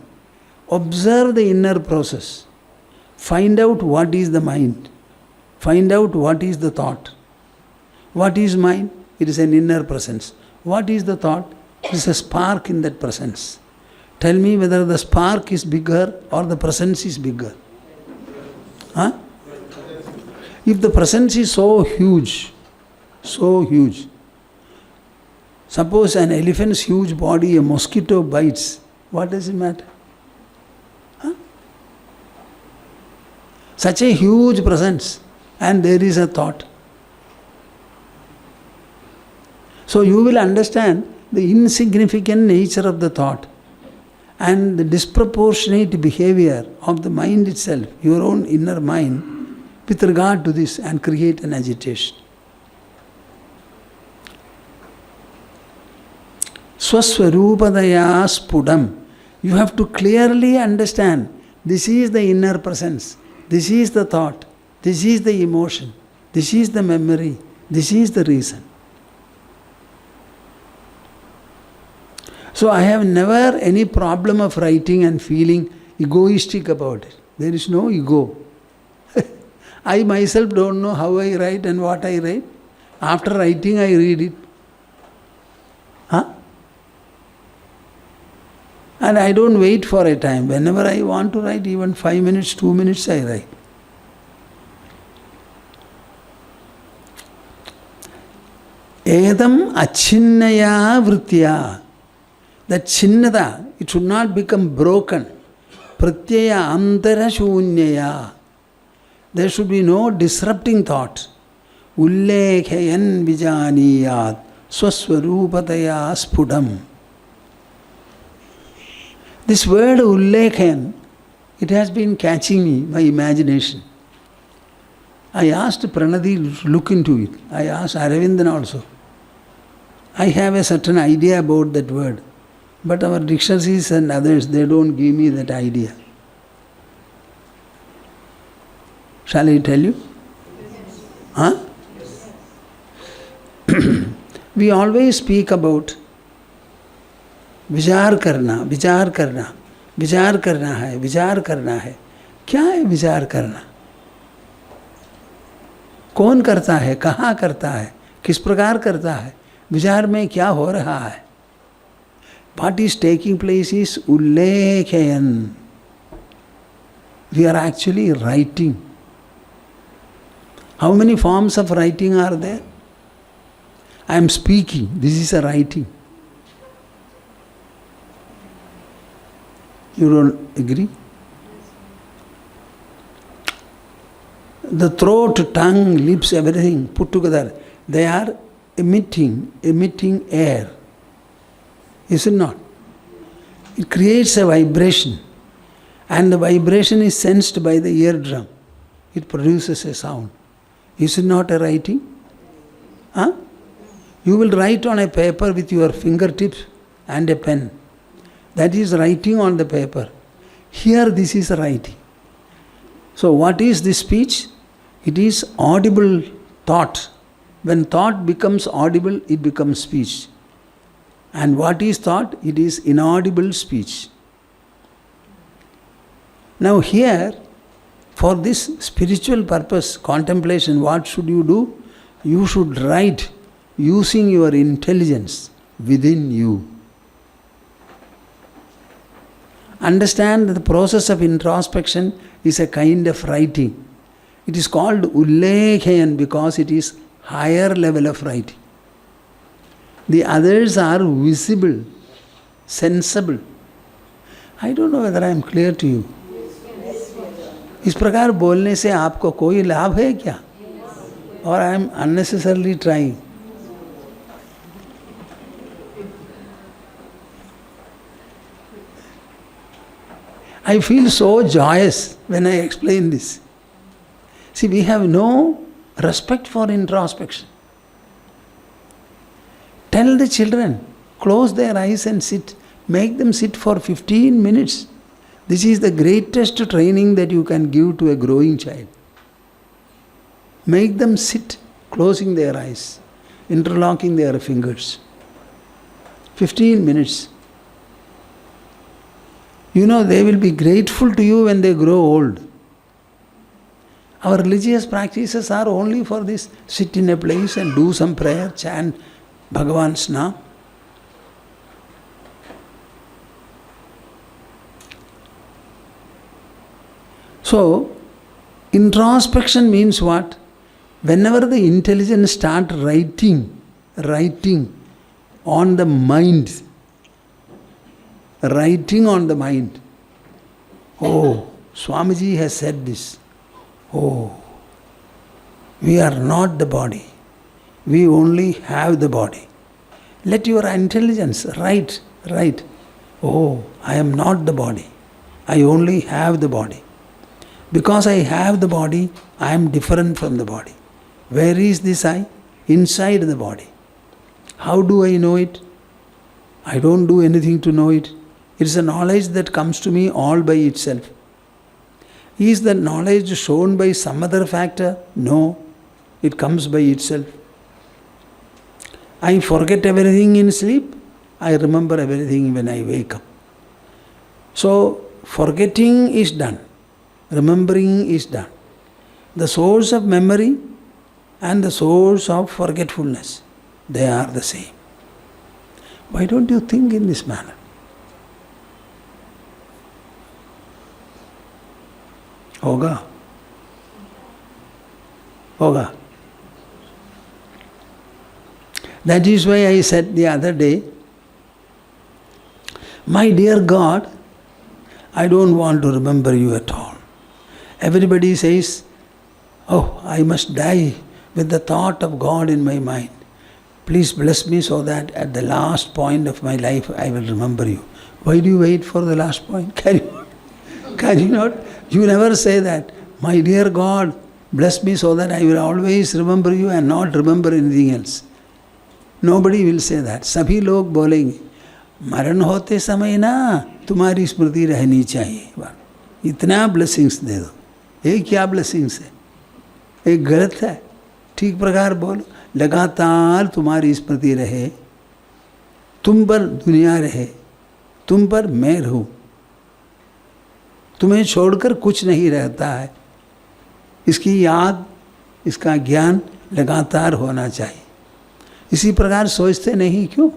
Observe the inner process. Find out what is the mind. Find out what is the thought. What is mind? It is an inner presence. What is the thought? It is a spark in that presence. Tell me whether the spark is bigger or the presence is bigger. Huh? If the presence is so huge, suppose an elephant's huge body, a mosquito bites, what does it matter? Huh? Such a huge presence, and there is a thought. So you will understand the insignificant nature of the thought and the disproportionate behavior of the mind itself, your own inner mind, with regard to this, and create an agitation. Swaswarupadaya spudam. You have to clearly understand, this is the inner presence, this is the thought, this is the emotion, this is the memory, this is the reason. So I have never any problem of writing and feeling egoistic about it. There is no ego. I myself don't know how I write and what I write. After writing, I read it. Huh? And I don't wait for a time. Whenever I want to write, even 5 minutes, 2 minutes, I write. Edam achinnaya vrittya. That chinnada, it should not become broken. Pratyaya antarashunyaya. There should be no disrupting thought. Ullekhayan vijaniyat swaswarupataya spudam. This word ullekhayan, it has been catching me, my imagination. I asked Pranadi to look into it. I asked Aravindan also. I have a certain idea about that word. But our dictionaries and others, they don't give me that idea. Shall I tell you? Huh? We always speak about विचार करना, विचार करना, विचार करना है, विचार करना है. क्या है विचार करना? कौन करता है, कहाँ करता है, किस प्रकार करता है, विचार में क्या हो रहा है? What is taking place is ullekhayan. We are actually writing. How many forms of writing are there? I am speaking. This is a writing. You don't agree? The throat, tongue, lips, everything put together, they are emitting air. Is it not? It creates a vibration. And the vibration is sensed by the eardrum. It produces a sound. Is it not a writing? Huh? You will write on a paper with your fingertips and a pen. That is writing on the paper. Here this is writing. So what is this speech? It is audible thought. When thought becomes audible, it becomes speech. And what is thought? It is inaudible speech. Now here, for this spiritual purpose, contemplation, what should you do? You should write using your intelligence within you. Understand that the process of introspection is a kind of writing. It is called ullekhayan because it is higher level of writing. The others are visible, sensible. I don't know whether I am clear to you. इस प्रकार बोलने से आपको कोई लाभ है क्या? Or I am unnecessarily trying? I feel so joyous when I explain this. See, we have no respect for introspection. Tell the children, close their eyes and sit. Make them sit for 15 minutes. This is the greatest training that you can give to a growing child. Make them sit, closing their eyes, interlocking their fingers. 15 minutes. You know, they will be grateful to you when they grow old. Our religious practices are only for this. Sit in a place and do some prayer, chant Bhagavan's name. So, introspection means what? Whenever the intelligence starts writing on the mind, Oh, Swamiji has said this. Oh, we are not the body. We only have the body. Let your intelligence write. Oh, I am not the body. I only have the body. Because I have the body, I am different from the body. Where is this I? Inside the body. How do I know it? I don't do anything to know it. It is a knowledge that comes to me all by itself. Is that knowledge shown by some other factor? No, it comes by itself. I forget everything in sleep. I remember everything when I wake up. So, forgetting is done. Remembering is done. The source of memory and the source of forgetfulness, they are the same. Why don't you think in this manner? Hoga. That is why I said the other day, my dear God, I don't want to remember you at all. Everybody says, oh, I must die with the thought of God in my mind. Please bless me so that at the last point of my life I will remember you. Why do you wait for the last point? Can you not? You never say that. My dear God, bless me so that I will always remember you and not remember anything else. Nobody will say that. सभी लोग बोलेंगे, मरण होते समय ना तुम्हारी स्मृति रहनी चाहिए. इतना ब्लेसिंग्स दे दो. ये क्या ब्लेसिंग्स है? एक गलत है. ठीक प्रकार बोलो, लगातार तुम्हारी स्मृति रहे, तुम पर दुनिया रहे, तुम पर मैं रहूं, तुम्हें छोड़कर कुछ नहीं रहता है. इसकी याद, इसका ज्ञान लगातार होना चाहिए. इसी प्रकार सोचते नहीं क्यों?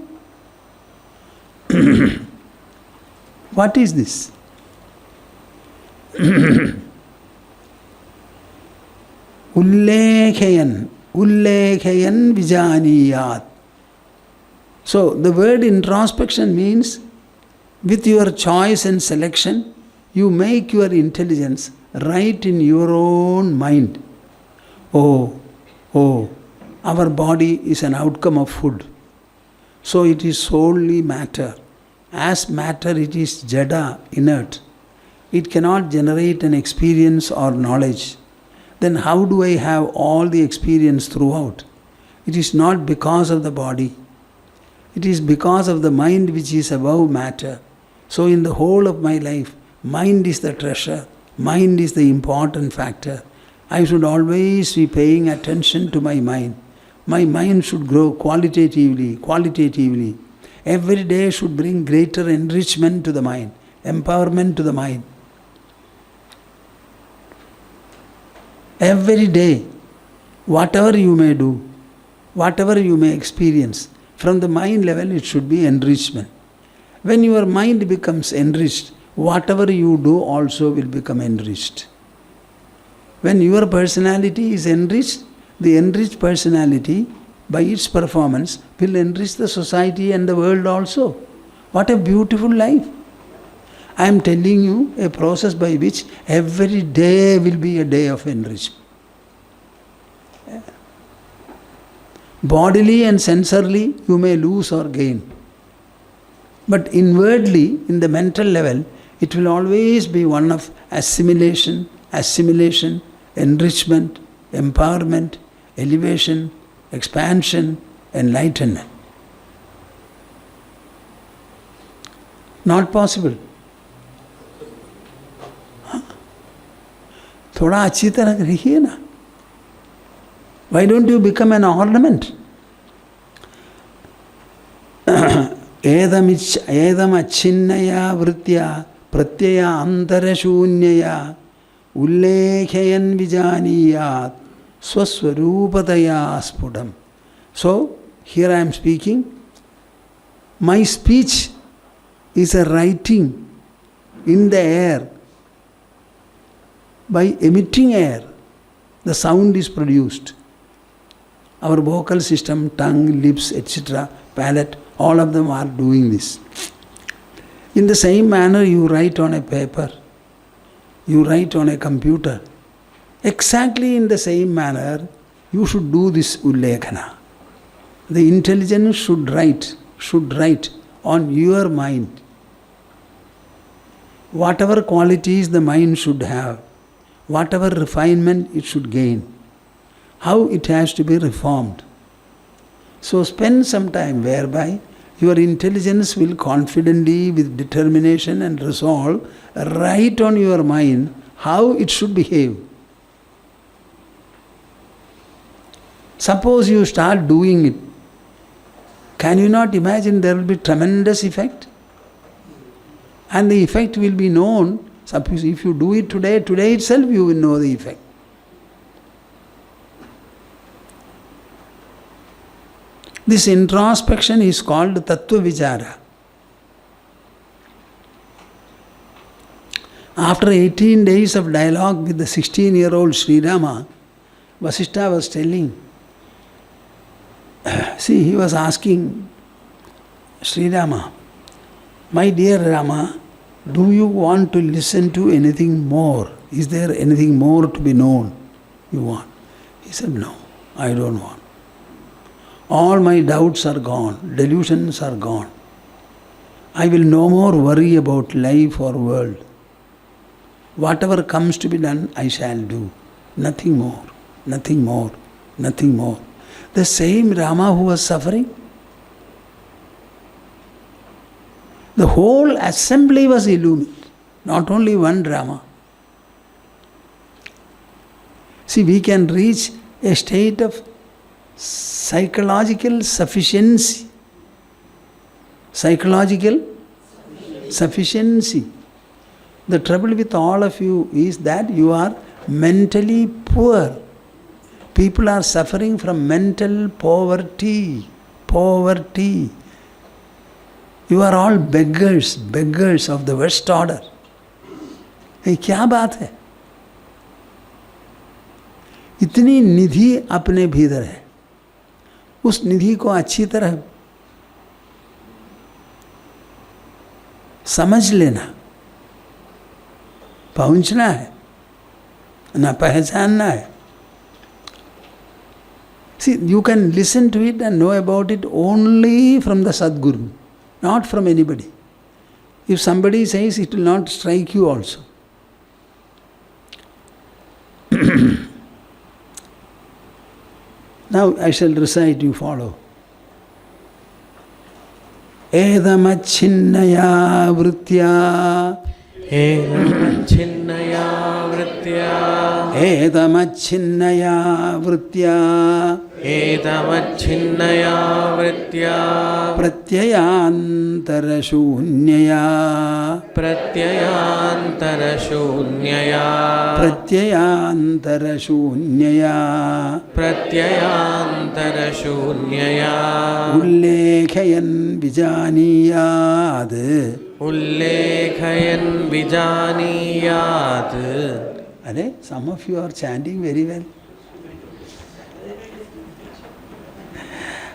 What is this? Ullekhayan vijaniyat. So the word introspection means with your choice and selection, you make your intelligence right in your own mind. Oh, our body is an outcome of food. So it is solely matter. As matter, it is jada, inert. It cannot generate an experience or knowledge. Then how do I have all the experience throughout? It is not because of the body. It is because of the mind which is above matter. So in the whole of my life, mind is the treasure. Mind is the important factor. I should always be paying attention to my mind. My mind should grow qualitatively. Every day should bring greater enrichment to the mind, empowerment to the mind. Every day, whatever you may do, whatever you may experience, from the mind level it should be enrichment. When your mind becomes enriched, whatever you do also will become enriched. When your personality is enriched, the enriched personality, by its performance, will enrich the society and the world also. What a beautiful life! I am telling you a process by which every day will be a day of enrichment. Bodily and sensorily, you may lose or gain. But inwardly, in the mental level, it will always be one of assimilation, enrichment, empowerment, elevation, expansion, enlightenment. Not possible. थोड़ा अच्छी तरह रहिए ना. Why don't you become an ornament? Edam acchinnaya vritya pratyaya antarashunyaya ullekhayan vijaniyat swaswarupataya spudam. So, here I am speaking. My speech is a writing in the air. By emitting air, the sound is produced. Our vocal system, tongue, lips, etc., palate, all of them are doing this. In the same manner, you write on a paper, you write on a computer. Exactly in the same manner, you should do this ullekhana. The intelligence should write on your mind. Whatever qualities the mind should have, whatever refinement it should gain, how it has to be reformed. So spend some time whereby your intelligence will confidently, with determination and resolve, write on your mind how it should behave. Suppose you start doing it, can you not imagine there will be tremendous effect? And the effect will be known. Suppose if you do it today itself you will know the effect. This introspection is called tattva vichara. After 18 days of dialogue with the 16-year-old Sri Rama, Vasishtha was telling, he was asking Sri Rama, my dear Rama, do you want to listen to anything more? Is there anything more to be known you want? He said, no, I don't want. All my doubts are gone, delusions are gone. I will no more worry about life or world. Whatever comes to be done, I shall do. Nothing more, nothing more, nothing more. The same Rama who was suffering, the whole assembly was illumined, not only one Rama. See, we can reach a state of psychological sufficiency. Psychological sufficiency. The trouble with all of you is that you are mentally poor. People are suffering from mental poverty. Poverty. You are all beggars of the worst order. ये क्या बात है? इतनी निधि अपने भीतर है, उस निधि को अच्छी तरह समझ लेना, पहुंचना है ना, पहचानना है. See, you can listen to it and know about it only from the Sadguru, not from anybody. If somebody says, it will not strike you also. Now I shall recite, you follow. Edamacchinnaya vrittya. Edamacchinnaya vrittya. Edamacchinnaya vrittya. Edamacchinnaya vrittya. Pratyayantara shunyaya. Pratyayantara shunyaya. Pratyayantara shunyaya. Pratyayantara shunyaya. Ullekhayan vijaniyad. Ullekhayan vijaniyat. Are, some of you are chanting very well.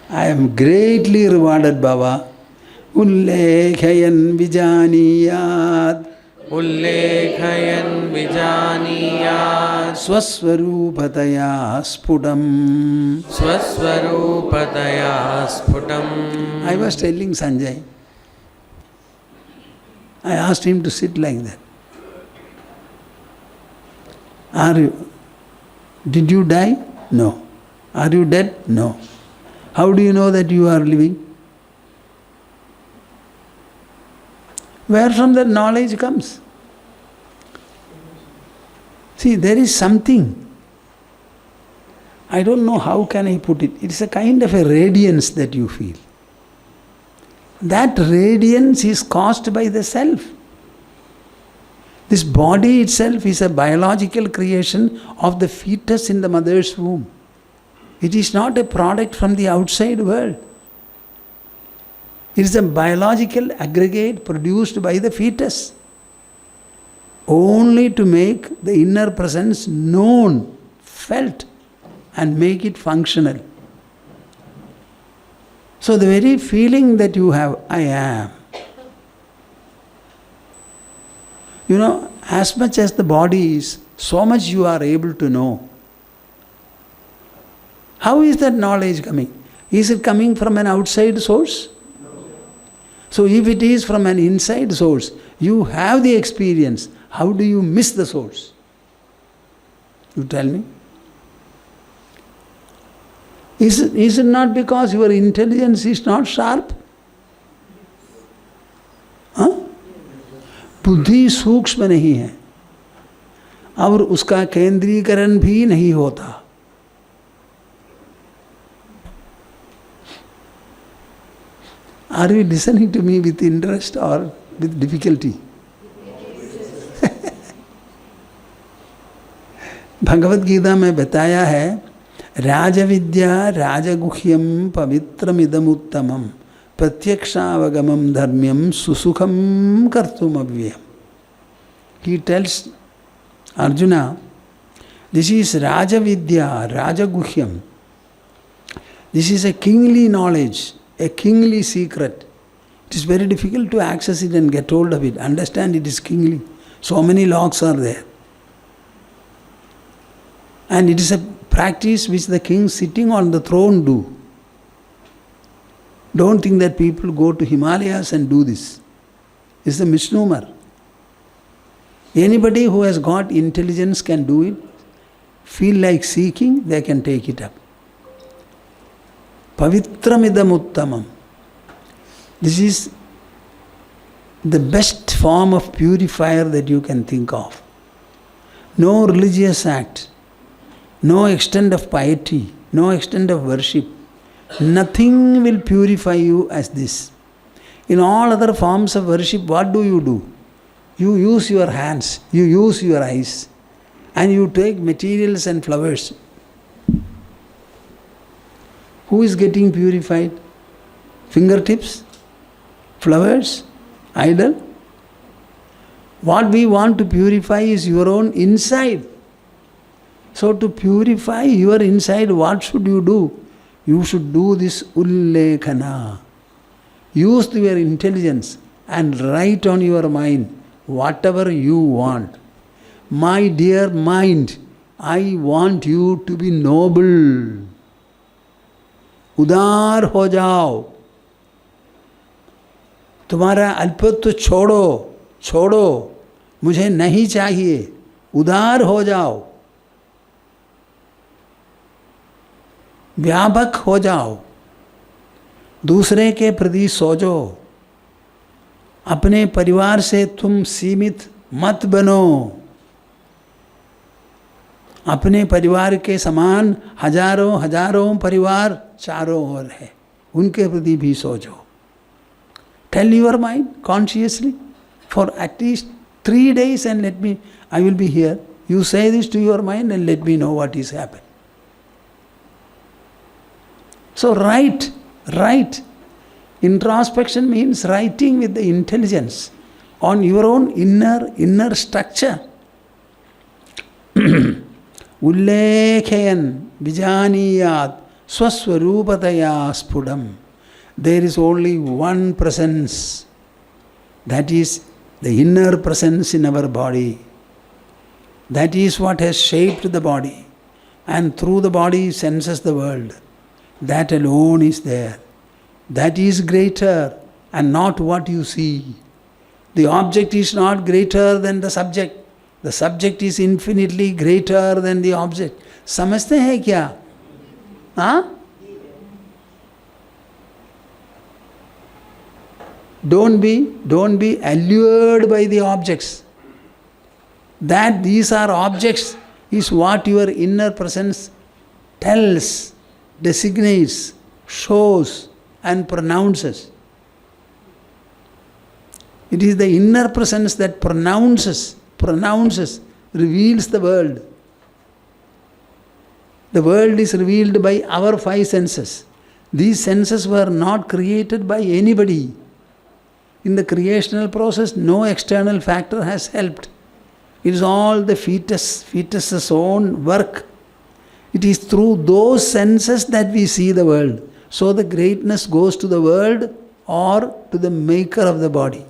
I am greatly rewarded, Baba. Ullekhayan vijaniyad. Ullekhayan vijaniyat. Swaswarupataya sputam. Swaswarupataya sputam. I was telling Sanjay, I asked him to sit like that. Did you die? No. Are you dead? No. How do you know that you are living? Where from that knowledge comes? See, there is something. I don't know how can I put it. It's a kind of a radiance that you feel. That radiance is caused by the self. This body itself is a biological creation of the fetus in the mother's womb. It is not a product from the outside world. It is a biological aggregate produced by the fetus, only to make the inner presence known, felt, and make it functional. So the very feeling that you have, I am. You know, as much as the body is, so much you are able to know. How is that knowledge coming? Is it coming from an outside source? So if it is from an inside source, you have the experience. How do you miss the source? You tell me. Is it not because your intelligence is not sharp? बुद्धि सूक्ष्म नहीं है और उसका केंद्रीकरण भी नहीं होता. Are you listening to me with interest or with difficulty? Bhagavad Gita में बताया है, राजविद्या राजगुह्यम पवित्रमिदमुत्तमम प्रत्यक्षावगमम धर्म्यम सुसुखम कर्तुम अव्ययम. He tells Arjuna, this is Rajavidya, Rajaguhyam. This is a kingly knowledge, a kingly secret. It is very difficult to access it and get hold of it. Understand it is kingly. So many locks are there. And it is a practice which the king sitting on the throne do. Don't think that people go to Himalayas and do this. It's a misnomer. Anybody who has got intelligence can do it. Feel like seeking, they can take it up. Pavitramidam uttamam. This is the best form of purifier that you can think of. No religious act, no extent of piety, no extent of worship. Nothing will purify you as this. In all other forms of worship, what do? You use your hands, you use your eyes, and you take materials and flowers. Who is getting purified? Fingertips? flowers, idol. What we want to purify is your own inside. So to purify your inside, what should you do? You should do this ullekana. Use your intelligence and write on your mind whatever you want. My dear mind, I want you to be noble. उदार हो जाओ, तुम्हारा अल्पत्व छोड़ो, छोड़ो, मुझे नहीं चाहिए, उदार हो जाओ, व्यापक हो जाओ, दूसरे के प्रति सोचो, अपने परिवार से तुम सीमित मत बनो, अपने परिवार के समान हजारों हजारों परिवार चारों ओर है, उनके प्रति भी सोचो. Tell your mind consciously for at least 3 days and I will be here. You say this to your mind and let me know what is happening. So write. Introspection means writing with the intelligence on your own inner structure. Ullekhayan vijaniyat swaswarupataya spudam. There is only one presence, that is the inner presence in our body. That is what has shaped the body, and through the body senses the world. That alone is there. That is greater and not what you see. The object is not greater than the subject. The subject is infinitely greater than the object. समझते हैं क्या? हाँ? Don't be allured by the objects. That these are objects is what your inner presence tells, designates, shows and pronounces. It is the inner presence that pronounces, reveals the world. The world is revealed by our 5 senses. These senses were not created by anybody. In the creational process, no external factor has helped. It is all the fetus's own work. It is through those senses that we see the world. So the greatness goes to the world or to the maker of the body.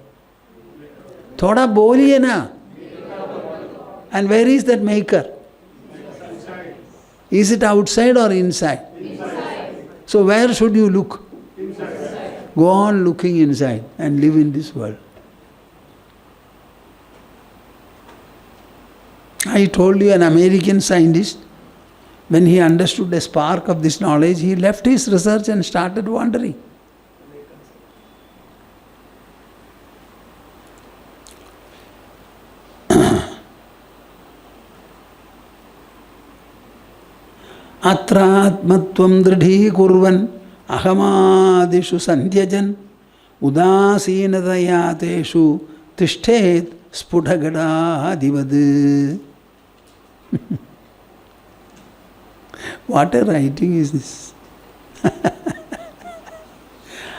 Thoda boliye na. And where is that maker? Is it outside or inside? Inside. So where should you look? Inside. Go on looking inside and live in this world. I told you an American scientist, when he understood a spark of this knowledge, he left his research and started wandering. Atratmatvam dridhikurvan ahamadishu sandhyajan udasinatayateshu tishthet spudhagadadivad. What a writing is this?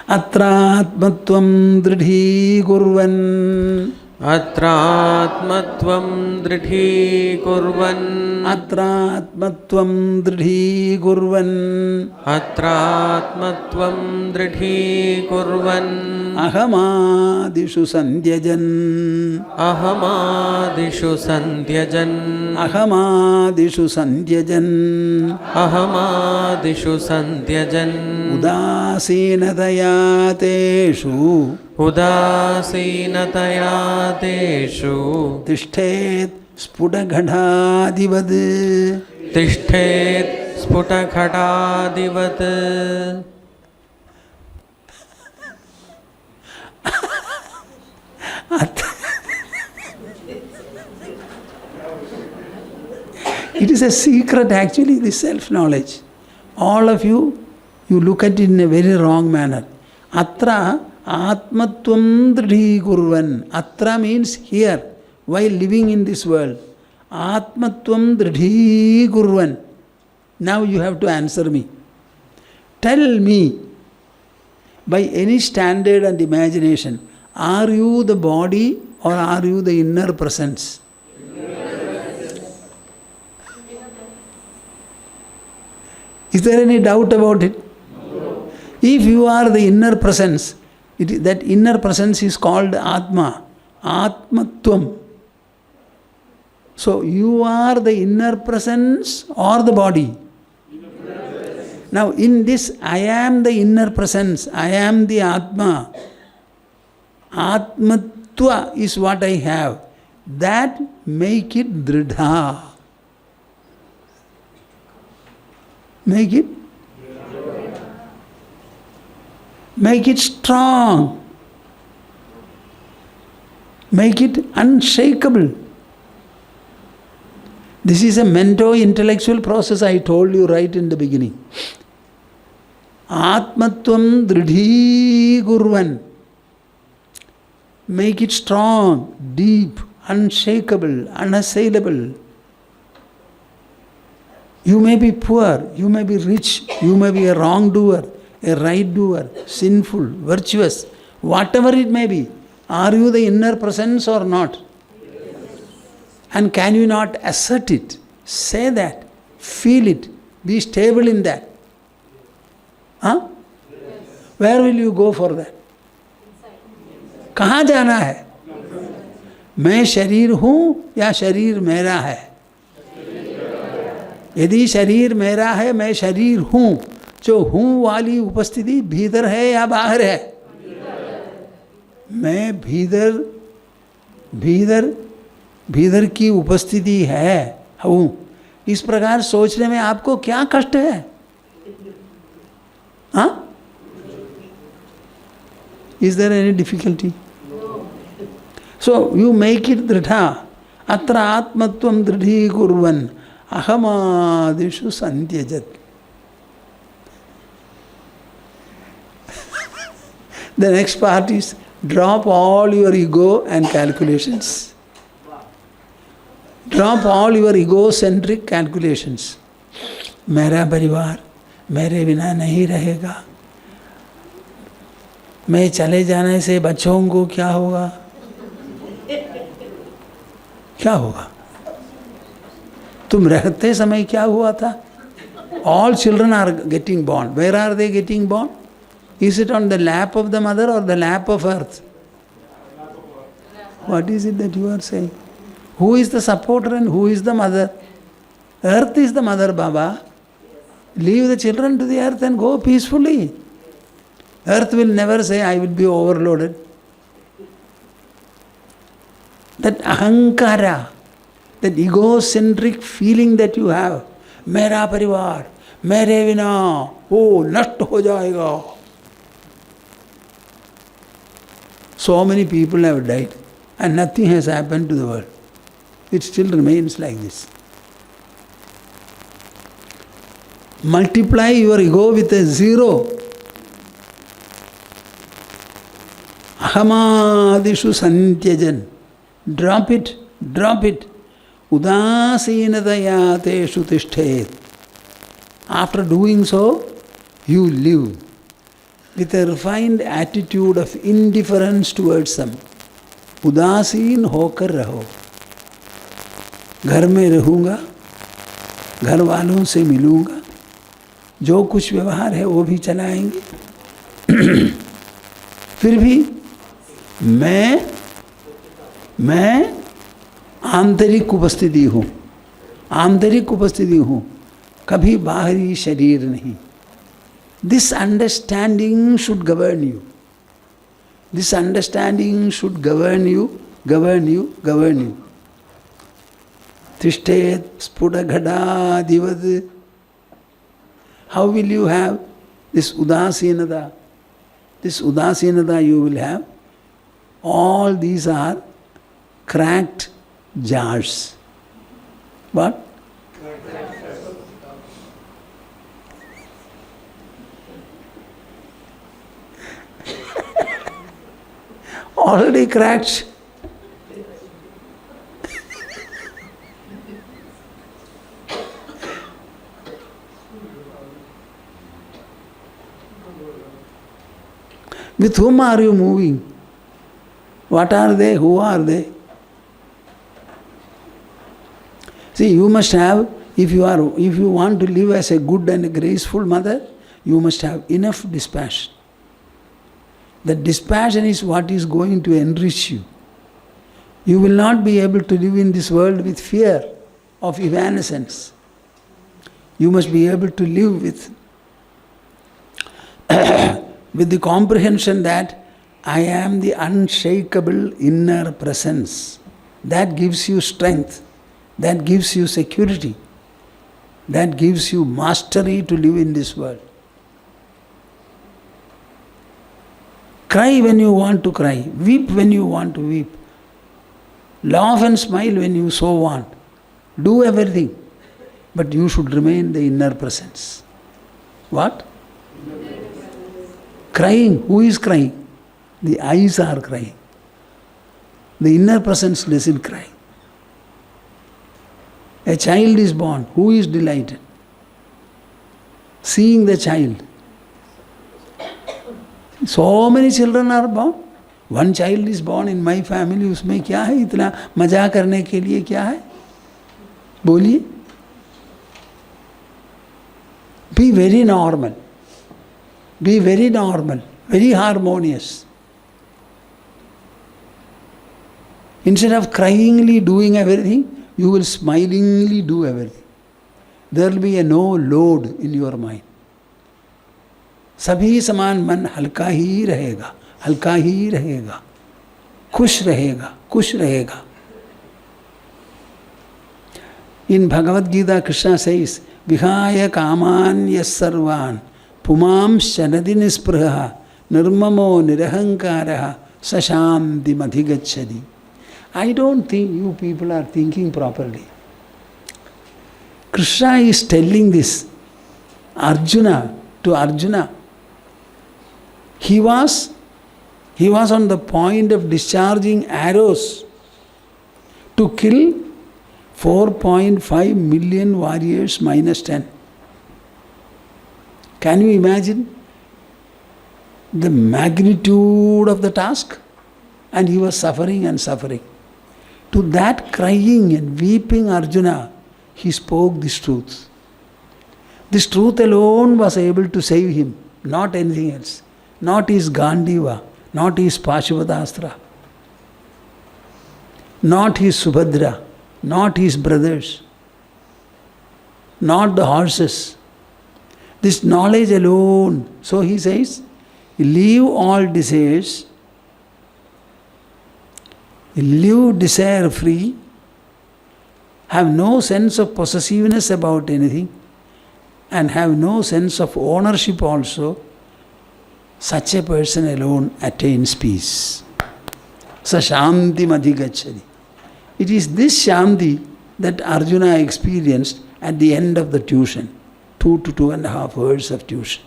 Atratmatvam dridhikurvan. Atratmatvam dridhikurvan. Atratmatvam dridhikurvan. Atratmatvam dridhikurvan. Ahamadishu sandhyajan. Ahamadishu sandhyajan. Ahamadishu sandhyajan. Ahamadishu sandhyajan. Udasinatayateshu. Udasinatayateshu. Tishthet spudhagadadivad. Tishthet spudhagadadivad. It is a secret actually, this self-knowledge. All of you look at it in a very wrong manner. Atra atmatvam dridhikurvan. Atra means here, while living in this world. Atmatvam dridhikurvan. Now you have to answer me. Tell me, by any standard and imagination, are you the body or are you the inner presence? Is there any doubt about it? No. If you are the inner presence, that inner presence is called Atma, Atmatvam. So you are the inner presence or the body? Now in this, I am the inner presence, I am the Atma. Atmatva is what I have. That make it dridha. Make it strong. Make it unshakable. This is a mento-intellectual process I told you right in the beginning. Atmatvam dridhi gurvan. Make it strong, deep, unshakable, unassailable. You may be poor, you may be rich, you may be a wrongdoer, a right doer, sinful, virtuous, whatever it may be. Are you the inner presence or not? And can you not assert it? Say that, feel it, be stable in that. Huh? Where will you go for that? कहाँ जाना है? मैं शरीर हूँ या शरीर मेरा है? यदि शरीर मेरा है, मैं शरीर हूँ, जो हूँ वाली उपस्थिति भीतर है या बाहर है? मैं भीतर की उपस्थिति है, हूँ। इस प्रकार सोचने में आपको क्या कष्ट है? हाँ? Is there any difficulty? No. So you make it dridha. Atra atmatvam dridhi kurvan ahamadishu santyajat. The next part is drop all your ego and calculations. Drop all your egocentric calculations. मेरा परिवार मेरे बिना नहीं रहेगा. मैं चले जाने से बच्चों को क्या होगा? क्या होगा? तुम रहते समय क्या हुआ था? All children are getting born. Where are they getting born? Is it on the lap of the mother or the lap of earth? What is it that you are saying? Who is the supporter and who is the mother? Earth is the mother, Baba. Leave the children to the earth and go peacefully. Earth will never say, I will be overloaded. That ahankara, that egocentric feeling that you have, मेरा परिवार, मेरे बिना वो नष्ट हो जाएगा. So many people have died and nothing has happened to the world. It still remains like this. Multiply your ego with a zero. Ahamadishu santyajan. Drop it, drop it. Udasinataya teshu tishthet. After doing so, you live with a refined attitude of indifference towards them. उदासीन होकर रहो. घर में रहूँगा, घर वालों से मिलूँगा, जो कुछ व्यवहार है वो भी चलाएंगे. फिर भी मैं आंतरिक उपस्थिति हूँ, आंतरिक उपस्थिति हूँ, कभी बाहरी शरीर नहीं. This understanding should govern you. This understanding should govern you, govern you, govern you. Tishtet spudagada divad. How will you have this udasinata? This udasinata you will have. All these are cracked jars. What? Already cracked. With whom are you moving? What are they? Who are they? See, you must have, if you want to live as a good and graceful mother, you must have enough dispassion. That dispassion is what is going to enrich you. You will not be able to live in this world with fear of evanescence. You must be able to live with with the comprehension that I am the unshakable inner presence. That gives you strength. That gives you security. That gives you mastery to live in this world. Cry when you want to cry. Weep when you want to weep. Laugh and smile when you so want. Do everything. But you should remain the inner presence. What? Crying. Who is crying? The eyes are crying. The inner presence doesn't cry. A child is born. Who is delighted? Seeing the child. So many children are born. One child is born in my family. उसमें क्या है इतना मजा करने के लिए क्या है? बोलिए. Be very normal. Be very normal. Very harmonious. Instead of cryingly doing everything, you will smilingly do everything. There will be a no load in your mind. सभी समान मन हल्का ही रहेगा, हल्का ही रहेगा, खुश रहेगा, खुश रहेगा. In Bhagavad Gita, Krishna says, Vihaya kaman yassarvan pumam shanadi nispraha nirmamo nirahankaraha sashanti madhigacchadi. I don't think you people are thinking properly. Krishna is telling this to Arjuna. He was on the point of discharging arrows to kill 4.5 million warriors minus 10. Can you imagine the magnitude of the task? And he was suffering and suffering. To that crying and weeping Arjuna, he spoke this truth. This truth alone was able to save him, not anything else. Not his Gandiva, not his Pashupatashtra, not his Subhadra, not his brothers, not the horses. This knowledge alone. So he says, leave all desires, live desire free, have no sense of possessiveness about anything, and have no sense of ownership also. Such a person alone attains peace. Sa shanti madhigacchadi. It is this shanti that Arjuna experienced at the end of the tuition, 2 to 2.5 hours of tuition.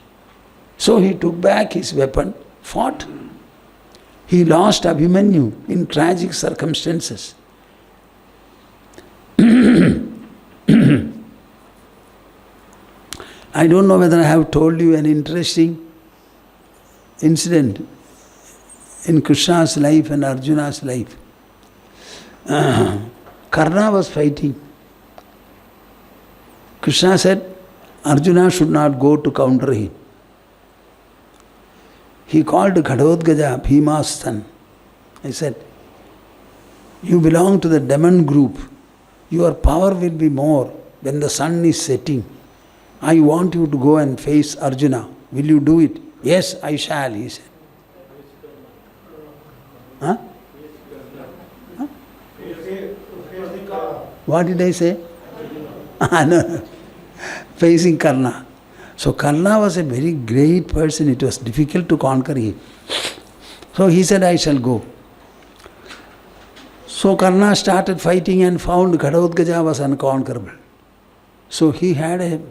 So he took back his weapon, fought. He lost Abhimanyu in tragic circumstances. I don't know whether I have told you an interesting incident in Krishna's life and Arjuna's life. Karna was fighting. Krishna said Arjuna should not go to counter him. He called Ghadodgaja, Bhima's son. He said, you belong to the demon group. Your power will be more when the sun is setting. I want you to go and face Arjuna. Will you do it? Yes, I shall, he said. Huh? Huh? What did I say? No. Facing Karna. So Karna was a very great person. It was difficult to conquer him. So he said, I shall go. So Karna started fighting and found Ghadodgaja was unconquerable. So he had a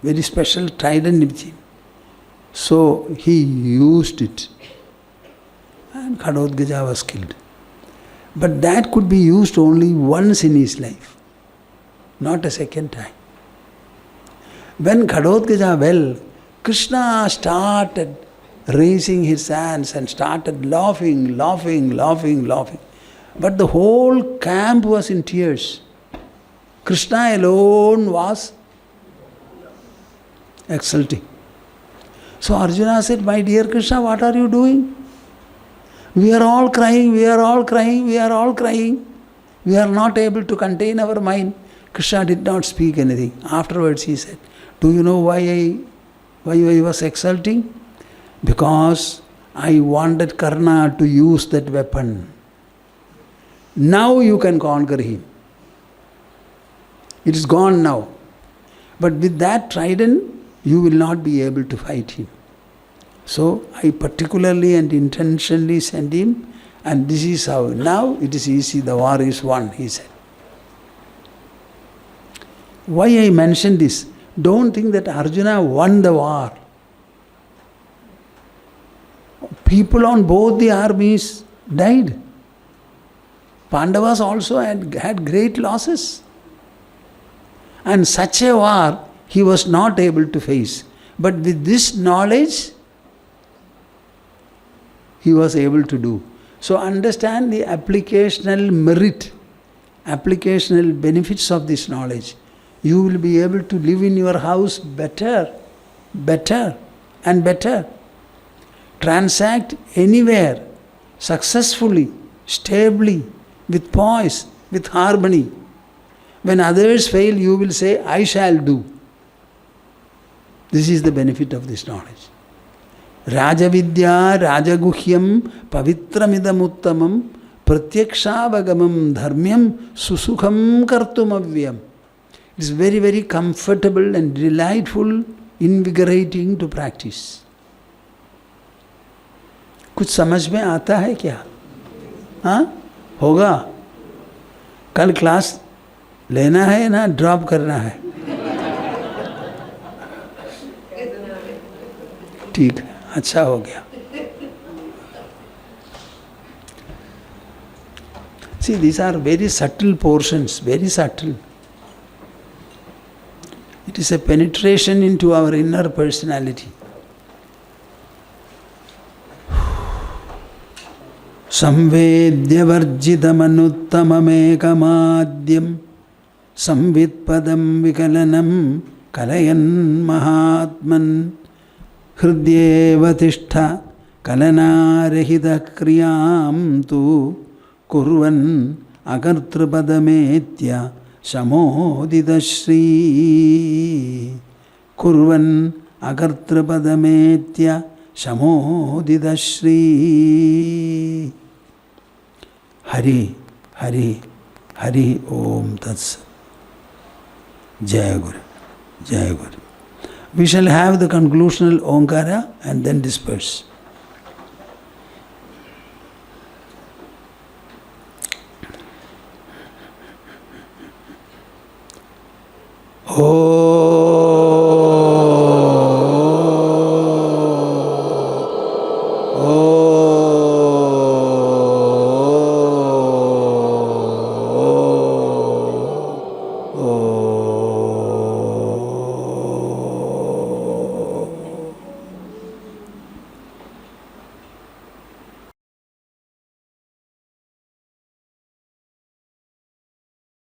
very special trident with him. So he used it. And Ghadodgaja was killed. But that could be used only once in his life, not a second time. When Ghadodgaja fell, Krishna started raising his hands and started laughing. But the whole camp was in tears. Krishna alone was exulting. So Arjuna said, "My dear Krishna, what are you doing? We are all crying. We are not able to contain our mind." Krishna did not speak anything. Afterwards he said, "Do you know why I was exulting? Because I wanted Karna to use that weapon. Now you can conquer him. It is gone now. But with that trident, you will not be able to fight him. So I particularly and intentionally sent him, and this is how. Now it is easy, the war is won," he said. Why I mention this? Don't think that Arjuna won the war. People on both the armies died. Pandavas also had great losses. And such a war he was not able to face. But with this knowledge, he was able to do. So understand the applicational merit, applicational benefits of this knowledge. You will be able to live in your house better and better. Transact anywhere successfully, stably, with poise, with harmony. When others fail, you will say, "I shall do." This is the benefit of this knowledge. Rajavidya Rajaguhyam Pavitramidamuttamam Pratyakshaavagamam Dharmyam Susukham Kartumavyam. It is very, very comfortable and delightful, invigorating to practice. कुछ समझ में आता है क्या? हाँ? होगा? कल class लेना है ना ड्रॉप करना है? ठीक है, अच्छा हो गया. See, these are very subtle portions, very subtle. It is a penetration into our inner personality. Samvedyavarjitamanuttamamekamadyam samvitpadam vikalanam kalayan mahatman hridyeva tishtha kalanarahita kriyam tu kurvan akartrapadamethya samodidashri kurvan akartrapadamethya samodidashri. Hari, Hari, Hari Om Tats. Jaya Guru, Jaya Guru. We shall have the conclusional Omkara and then disperse. Oh.